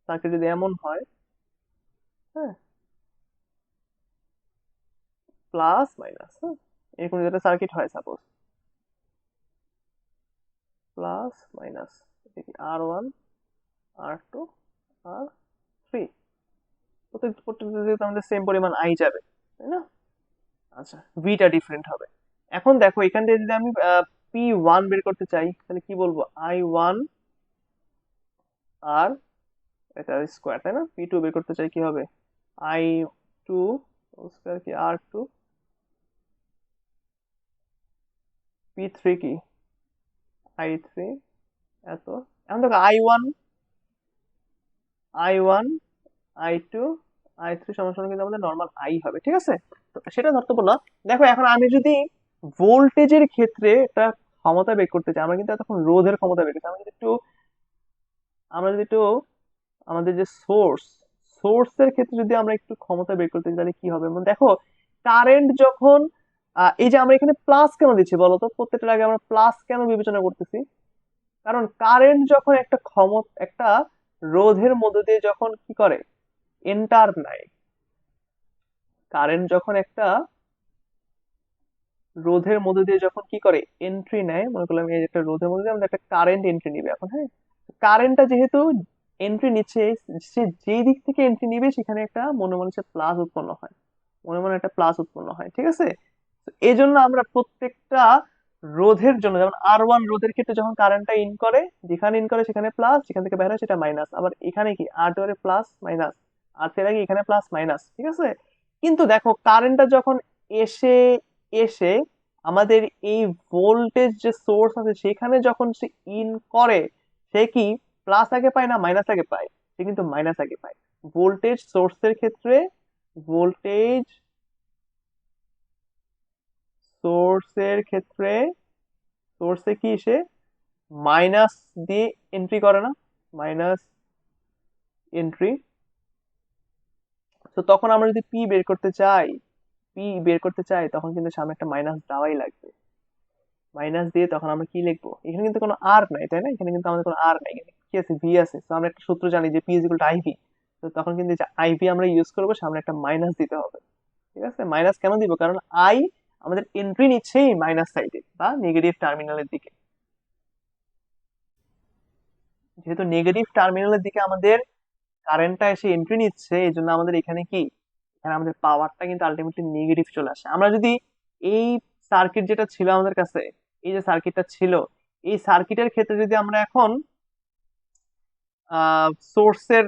সার্কিট যদি এমন হয়, হ্যাঁ, প্লাস মাইনাস, হ্যাঁ, এরকম যদি একটা সার্কিট হয়, সাপোজ প্লাস মাইনাস, দেখি R1, R2, R3, প্রত্যেকটা যেহেতু আমাদের সেম পরিমাণ আই যাবে, তাই না? আচ্ছা, ভিটা ডিফারেন্ট হবে। এখন দেখো এখান থেকে যদি আমি P1 বের করতে চাই, তাহলে কি বলবো? I1 আর এটা স্কোয়ার, তাই না? P2 বের করতে চাই, কি হবে? I2 স্কোয়ার কি R2, P3 কি I3 এত। এখন দেখো I1 I2 I3 সমান কিন্তু আমাদের নর্মাল আই হবে, ঠিক আছে? তো সেটা ধরতে না। দেখো এখন আমি যদি ভোল্টেজের ক্ষেত্রে একটা ক্ষমতা বের করতে চাই, আমরা কিন্তু এতক্ষণ রোধের ক্ষমতা বের করছি, আমরা যদি একটু আমাদের যে সোর্সের ক্ষেত্রে যদি আমরা একটু ক্ষমতা বের করতে চাই, তাহলে কি হবে? মানে দেখো, কারেন্ট যখন এই যে আমরা এখানে প্লাস কেন দিচ্ছি বলতো? প্রত্যেকটার আগে আমরা প্লাস কেন বিবেচনা করতেছি? কারণ কারেন্ট যখন একটা রোধের মধ্য দিয়ে যখন কি করে, এন্টার নেয়, কারেন্ট যখন একটা রোধের মধ্যে দিয়ে যখন কি করে এন্ট্রি নেয়, মনে করলাম এই একটা রোধের মধ্যে দিয়ে আমাদের একটা কারেন্ট এন্ট্রি নিবে এখন, হ্যাঁ, কারেন্টটা যেহেতু এন্ট্রি নিচ্ছে, সে যেই দিক থেকে এন্ট্রি নিবে সেখানে একটা মনে মনে সে প্লাস উৎপন্ন হয়, মনে মনে একটা প্লাস উৎপন্ন হয়, ঠিক আছে? তো এই জন্য আমরা প্রত্যেকটা রোধের জন্য, যেমন R1 রোধের ক্ষেত্রে যখন কারেন্টটা ইন করে, যেখানে ইন করে সেখানে প্লাস, যেখান থেকে বের হয় সেটা মাইনাস, আবার এখানে কি R2 এর প্লাস মাইনাস, R3 এর আগে এখানে প্লাস মাইনাস, ঠিক আছে? কিন্তু দেখো কারেন্টটা যখন এসে এসে আমাদের এই ভোল্টেজ যে সোর্স আছে সেখানে যখন সে ইন করে, সে কি প্লাস আগে পায় না মাইনাস আগে পায়? সে কিন্তু মাইনাস আগে পায়। ভোল্টেজ সোর্সের ক্ষেত্রে, ভোল্টেজ সোর্সের ক্ষেত্রে সোর্সে কি সে মাইনাস দিয়ে এন্ট্রি করে না, মাইনাস এন্ট্রি। তো তখন আমরা যদি পি বের করতে চাই তখন কিন্তু সামনে একটা মাইনাস দেওয়াই লাগবে। মাইনাস দিয়ে তখন আমরা কি লিখবো? এখানে কিন্তু কোনো আর নাই, তাই না? এখানে কিন্তু আমাদের কোনো আর নাই, এখানে কি আছে? ভি আছে। তো আমরা একটা সূত্র জানি যে P is equal to IV. তো তখন কিন্তু আইভি আমরা ইউজ করবো, সামনে একটা মাইনাস দিতে হবে, ঠিক আছে? মাইনাস কেন দিব? কারণ আই আমাদের এন্ট্রি নিচ্ছে এই মাইনাস সাইডে বা নেগেটিভ টার্মিনালের দিকে। যেহেতু নেগেটিভ টার্মিনালের দিকে আমাদের কারেন্টটা এসে এন্ট্রি নিচ্ছে, এই জন্য আমাদের এখানে কি, এখানে আমাদের পাওয়ারটা কিন্তু আলটিমেটলি নেগেটিভ চলে আসে। আমরা যদি এই সার্কিট যেটা ছিল আমাদের কাছে, এই যে সার্কিটটা ছিল, এই সার্কিটের ক্ষেত্রে যদি আমরা এখন সোর্সের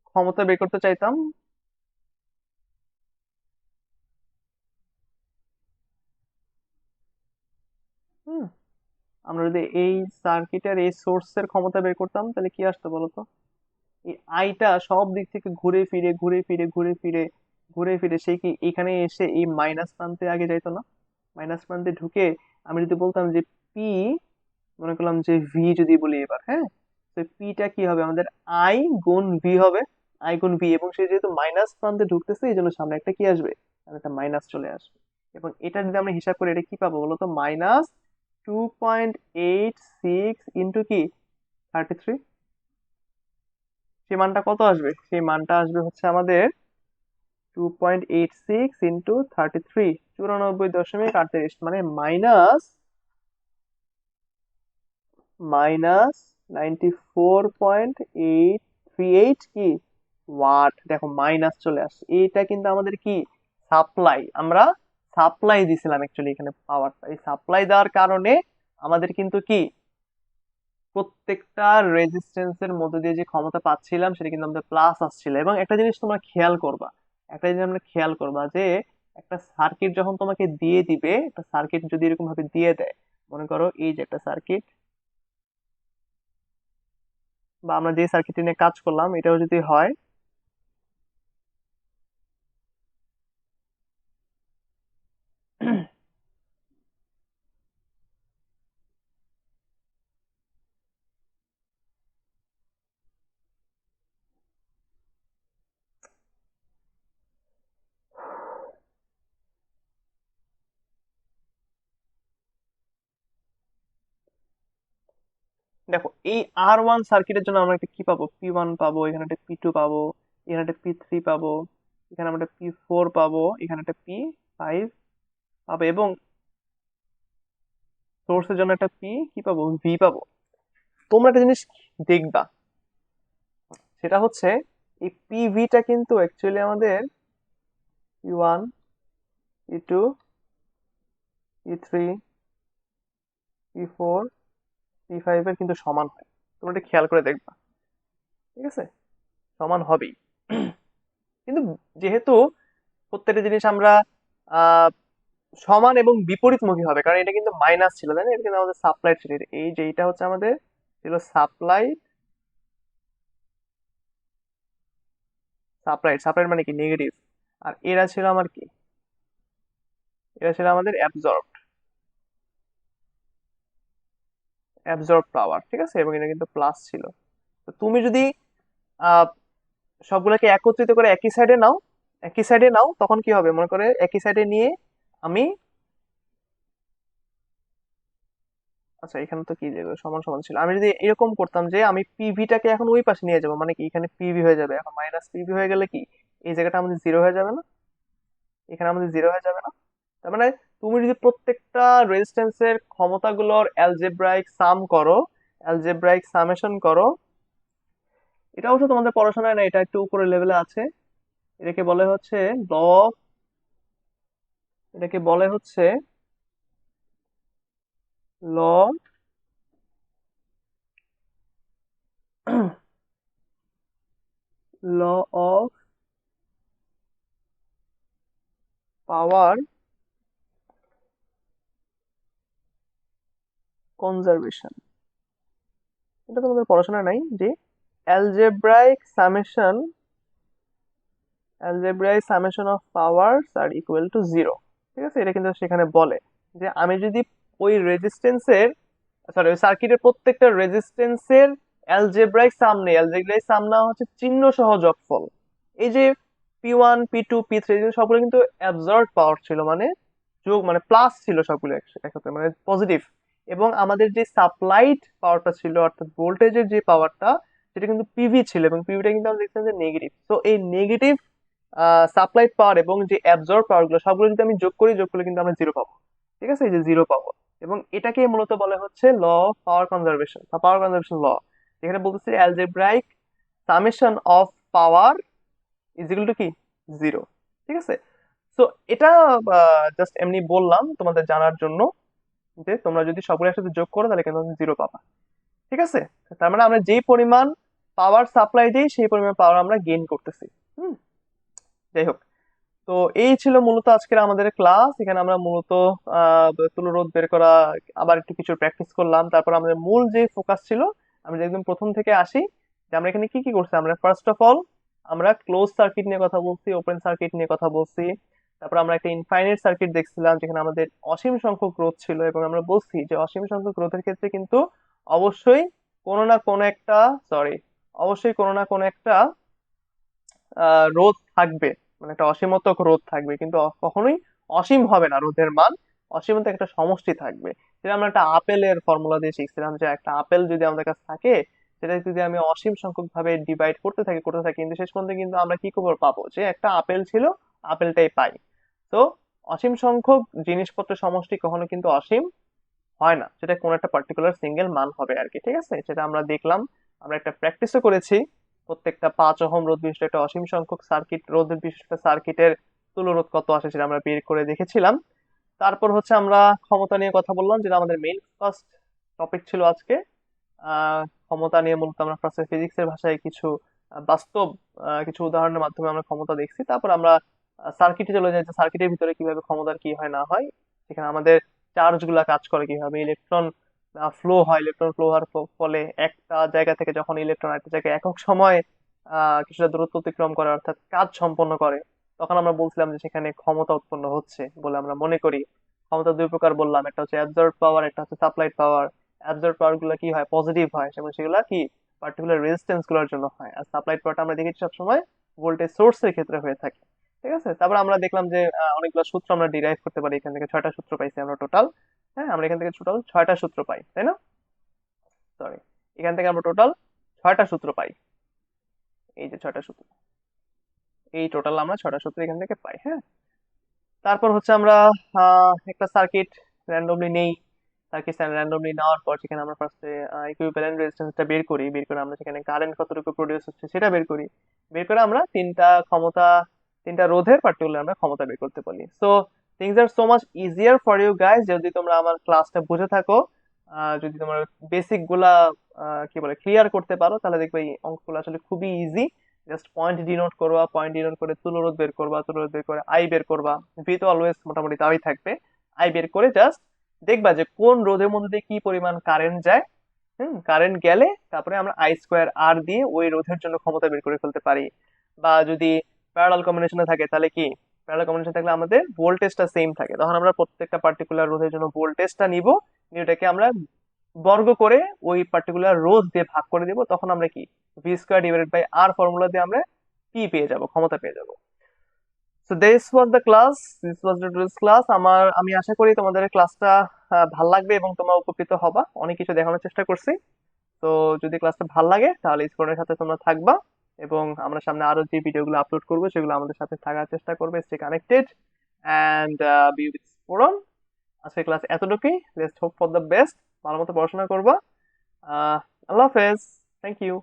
ক্ষমতা বের করতে চাইতাম, হুম, আমরা যদি এই সার্কিটের এই সোর্সের ক্ষমতা বের করতাম, তাহলে কি আসতো বলতো? এই আইটা সব দিক থেকে ঘুরে ফিরে ঘুরে ফিরে ঘুরে ফিরে ঘুরে ফিরে সে কি এখানে এসে এই মাইনাস প্রান্তে আগে যাইতো না? মাইনাস প্রান্তে ঢুকে আমি যদি বলতাম যে পি, মনে করলাম যে ভি যদি বলি এবার, হ্যাঁ, তো পিটা কি হবে আমাদের? আই গুণ ভি হবে, আই গুণ ভি। এবং সে যেহেতু মাইনাস প্রান্তে ঢুকতেছে এই জন্য সামনে একটা কি আসবে? সামনে একটা মাইনাস চলে আসবে। এবং এটা যদি আমরা হিসাব করি, এটা কি পাবো বলতো? -2.86 ইন্টু কি 33। সেই মানটা কত আসবে? সেই মানটা আসবে হচ্ছে আমাদের 2.86 ইন্টু 33, 94.38, মানে মাইনাস 94.838 কি ওয়াট, দেখো মাইনাস চলে আসছে, এইটা কিন্তু আমাদের কি সাপ্লাই, আমরা সাপ্লাই দিছিলাম অ্যাকচুয়ালি এখানে পাওয়ারটা, এই সাপ্লাই দেওয়ার কারণে আমাদের কিন্তু কি প্রত্যেকটা রেজিস্ট্যান্সের মধ্যে দিয়ে যে ক্ষমতা পাচ্ছিলাম সেটা কিন্তু আমাদের প্লাস আসছিল। এবং একটা জিনিস তোমরা খেয়াল করবা, একটা জিনিস আমরা খেয়াল করবা যে একটা সার্কিট যখন তোমাকে দিয়ে দিবে, একটা সার্কিট যদি এরকম ভাবে দিয়ে দেয়, মনে করো এই যে একটা সার্কিট, বা আমরা যে সার্কিট নিয়ে কাজ করলাম এটাও যদি হয়, দেখো এই R1 সার্কিটের জন্য আমরা একটা কি পাবো, P1 পাবো, এখানে একটা P2 পাবো, এখানে একটা P3 পাবো, এখানে আমরা একটা P4 পাবো, এখানে একটা P5 পাবো, এবং সোর্সের জন্য একটা কি পাবো, V পাবো। তোমরা একটা জিনিস দেখবা, সেটা হচ্ছে এই পিভিটা কিন্তু অ্যাকচুয়ালি আমাদের P1, P2, P3, P4, P5 এর কিন্তু সমান হয়। তোমরা এটা খেয়াল করে দেখবা, ঠিক আছে, সমান হবেই। কিন্তু যেহেতু প্রত্যেকটা জিনিস আমরা আহ সমান এবং বিপরীতমুখী হবে, কারণ এটা কিন্তু মাইনাস ছিল, তাই না, এটা কিন্তু আমাদের সাপ্লাই ছিল, এই যে এটা হচ্ছে আমাদের ছিল সাপ্লাই, সাপ্লাই মানে কি নেগেটিভ, আর এরা ছিল আমার কি, এরা ছিল আমাদের অ্যাবজর্ব পাওয়ার, ঠিক আছে, এবং এটা কিন্তু প্লাস ছিল। তো তুমি যদি আহ সবগুলোকে একত্রিত করে একই সাইডে নাও, একই সাইডে নাও, তখন কি হবে, মনে করে একই সাইডে নিয়ে আমি, আচ্ছা এখানে তো কি যাবে, সমান সমান ছিল, আমি যদি এরকম করতাম যে আমি পিভিটাকে এখন ওই পাশে নিয়ে যাবো, মানে কি এখানে পিভি হয়ে যাবে, এখন মাইনাস পিভি হয়ে গেলে কি এই জায়গাটা আমাদের জিরো হয়ে যাবে না, এখানে আমাদের জিরো হয়ে যাবে না। তার মানে তুমি যদি প্রত্যেকটা রেজিস্ট্যান্সের ক্ষমতাগুলোর অ্যালজেব্রাইক সাম করো, অ্যালজেব্রাইক সামেশন করো, এটা অবশ্য তোমাদের পড়াশোনায় না, এটা একটু উপরের লেভেলে আছে, এটাকে বলে হচ্ছে ল, এটাকে বলে হচ্ছে ল ল অফ পাওয়ার কনজারভেশন। এটা তোমাদের পড়াশোনায় নাই যে algebraic summation, algebraic summation of powers are equal to zero, ঠিক আছে, এটা কিন্তু সেখানে বলে যে আমি যদি ওই রেজিস্ট্যান্সের, সরি ওই সার্কিটের প্রত্যেকটা রেজিস্ট্যান্সের অ্যালজেব্রাইক সাম নেই, অ্যালজেব্রাইক সাম না হচ্ছে চিহ্ন সহ যোগফল, এই যে P1, P2, P3 সবগুলো কিন্তু অ্যাবজর্ব পাওয়ার ছিল, মানে যোগ মানে প্লাস ছিল সবগুলো একসাথে, মানে পজিটিভ। এবং আমাদের যে সাপ্লাইড পাওয়ারটা ছিল, অর্থাৎ ভোল্টেজের যে পাওয়ারটা, সেটা কিন্তু পিভি ছিল, এবং পিভিটা কিন্তু আমরা দেখছিলাম যে নেগেটিভ। তো এই নেগেটিভ সাপ্লাইড পাওয়ার এবং যে অ্যাবজর্ব পাওয়ার গুলো সবগুলো যদি আমি যোগ করি, যোগ করলে কিন্তু আমরা জিরো পাবো, ঠিক আছে, এই যে জিরো পাবো। এবং এটাকে মূলত বলে হচ্ছে ল অফ পাওয়ার কনজারভেশন বা পাওয়ার কনজারভেশন ল, যেখানে বলতেছে algebraic summation of power is equal to কি জিরো, ঠিক আছে। তো এটা জাস্ট এমনি বললাম তোমাদের জানার জন্য, যে তোমরা যদি সবগুলো একসাথে যোগ করো তাহলে কিন্তু জিরো পাবা, ঠিক আছে। তার মানে আমরা যেই পরিমাণ পাওয়ার সাপ্লাই দিই সেই পরিমাণ পাওয়ার আমরা গেইন করতেছি। হুম, যাই হোক, তো এই ছিল মূলত আজকের আমাদের ক্লাস। এখানে আমরা মূলত তুলরোধ বের করা, আবার একটু কিছু প্র্যাকটিস করলাম, তারপর আমাদের মূল যে ফোকাস ছিল, আমরা একদম প্রথম থেকে আসি, যে আমরা এখানে কি কি করছি। আমরা ফার্স্ট অফ অল আমরা ক্লোজ সার্কিট নিয়ে কথা বলছি, ওপেন সার্কিট নিয়ে কথা বলছি, তারপর আমরা একটা ইনফাইনাইট সার্কিট দেখছিলাম যেখানে আমাদের অসীম সংখ্যক রোধ ছিল, এবং আমরা বলছি যে অসীম সংখ্যক রোধের ক্ষেত্রে কিন্তু অবশ্যই কোনো না কোনো একটা, সরি, অবশ্যই কোনো না কোনো একটা রোধ থাকবে, মানে একটা অসীমতক রোধ থাকবে, কিন্তু কখনোই অসীম হবে না রোধের মান, অসীমত একটা সমষ্টি থাকবে। যেটা আমরা একটা আপেলের ফর্মুলা দিয়ে শিখছিলাম, যে একটা আপেল যদি আমাদের কাছে থাকে, সেটা যদি আমি অসীম সংখ্যক ভাবে ডিভাইড করতে থাকি, কিন্তু শেষ পর্যন্ত কিন্তু আমরা কি খবর পাবো, যে একটা আপেল ছিল, আপেলটাই পাই। তো অসীম সংখ্যক জিনিসপত্রের সমষ্টি কখনো কিন্তু অসীম হয় না, সেটা কোনো একটা পার্টিকুলার সিঙ্গেল মান হবে আর কি, ঠিক আছে, সেটা আমরা দেখলাম, আমরা একটা প্র্যাকটিসও করেছি। প্রত্যেকটা 5 ওহম রোধ বিশিষ্ট একটা অসীম সংখ্যক সার্কিট রোধ বিশিষ্ট সার্কিটের তুল্যরোধ কত আসে সেটা আমরা বের করে দেখেছিলাম। তারপর হচ্ছে আমরা ক্ষমতা নিয়ে কথা বললাম, যেটা আমাদের মেইন ফার্স্ট টপিক ছিল আজকে। ক্ষমতা নিয়ে মূলত আমরা ফার্স্টে ফিজিক্সের ভাষায় কিছু বাস্তব কিছু উদাহরণের মাধ্যমে আমরা ক্ষমতা দেখছি। তারপর আমরা সার্কিটে চলে যাই, যে সার্কিটের ভিতরে কিভাবে ক্ষমতার কি হয় না হয়, সেখানে আমাদের চার্জ গুলা কাজ করে কিভাবে, ইলেকট্রন ফ্লো হয়, ইলেকট্রন ফ্লো হওয়ার ফলে একটা জায়গা থেকে যখন ইলেকট্রন একটা জায়গায় একক সময় কিছুটা দূরত্ব অতিক্রম করে অর্থাৎ কাজ সম্পন্ন করে, তখন আমরা বলছিলাম যে সেখানে ক্ষমতা উৎপন্ন হচ্ছে বলে আমরা মনে করি। ক্ষমতা দুই প্রকার বললাম, একটা হচ্ছে অ্যাবজর্ব পাওয়ার, একটা হচ্ছে সাপ্লাইড পাওয়ার। অ্যাবজর্ব পাওয়ার গুলো কি হয়, পজিটিভ হয়, এবং সেগুলা কি পার্টিকুলার রেজিস্ট্যান্স গুলোর জন্য হয়। আর সাপ্লাইড পাওয়ারটা আমরা দেখেছি সবসময় ভোল্টেজ সোর্সের ক্ষেত্রে হয়ে থাকে। ঠিক আছে, তারপর আমরা দেখলাম যে অনেকগুলো সূত্র আমরা ডিরাইভ করতে পারি, এখান থেকে 6টা সূত্র পাইছি আমরা টোটাল। হ্যাঁ, আমরা এখান থেকে টোটাল 6টা সূত্র পাই, তাই না? সরি, এখান থেকে আমরা টোটাল 6টা সূত্র পাই। এই যে 6টা সূত্র, এই টোটাল আমরা 6টা সূত্র এখান থেকে পাই। হ্যাঁ, তারপর হচ্ছে আমরা একটা সার্কিট র্যান্ডমলি নেই। সার্কিট র্যান্ডমলি নেওয়ার পর সেখানে আমরা ফার্স্টে ইকুইভ্যালেন্ট রেজিস্ট্যান্সটা বের করি, বের করে আমরা সেখানে কারেন্ট কতটুকু প্রডিউস হচ্ছে সেটা বের করি। বের করে আমরা তিনটা রোধের পার্টিকুলার আমরা ক্ষমতা বের করতে পারি। So things are so much easier for you guys, যদি তোমরা আমার ক্লাসটা বুঝে থাকো, যদি তোমার বেসিক গুলা কি বলে ক্লিয়ার করতে পারো, তাহলে দেখবে এই অঙ্কগুলো আসলে খুবই ইজি। জাস্ট পয়েন্ট ডিনোট করবা, পয়েন্ট ডিনোট করে তুলরোধ বের করবা, তুলরোধ বের করে আই বের করবা। ভি তো অলওয়েজ মোটামুটি তাই থাকবে। আই বের করে জাস্ট দেখবা যে কোন রোধের মধ্যে দিয়ে কি পরিমাণ কারেন্ট যায়। কারেন্ট গেলে তারপরে আমরা আই স্কোয়ার আর দিয়ে ওই রোধের জন্য ক্ষমতা বের করে ফেলতে পারি। বা যদি প্যারালাল কম্বিনেশনে থাকে তাহলে কি, প্যারালাল কম্বিনেশন থাকলে আমাদের ভোল্টেজটা সেম থাকে, তখন আমরা প্রত্যেকটা পার্টিকুলার রোধের জন্য ভোল্টেজটা নিব, নিয়ে ওটাকে আমরা বর্গ করে ওই পার্টিকুলার রোধ দিয়ে ভাগ করে দিব, তখন আমরা কি V square divided by R formula দিয়ে আমরা পি পেয়ে যাব, ক্ষমতা পেয়ে যাব। So this was the class, this was the today's class. আমি আশা করি তোমাদের ক্লাসটা ভাল লাগবে এবং তোমরা উপকৃত হবা। অনেক কিছু দেখানোর চেষ্টা করছি। তো যদি ক্লাসটা ভাল লাগে তাহলে স্পোর্টের সাথে তোমরা থাকবা, এবং আমরা সামনে আরো যে ভিডিওগুলো আপলোড করবো সেগুলো আমাদের সাথে থাকার চেষ্টা করবে। Stay connected and be with স্পোরন। আজকের ক্লাস এতটুকুই। Let's hope for the best. ভালো মতো পড়াশোনা করবা। আল্লাহ হাফেজ। Thank you.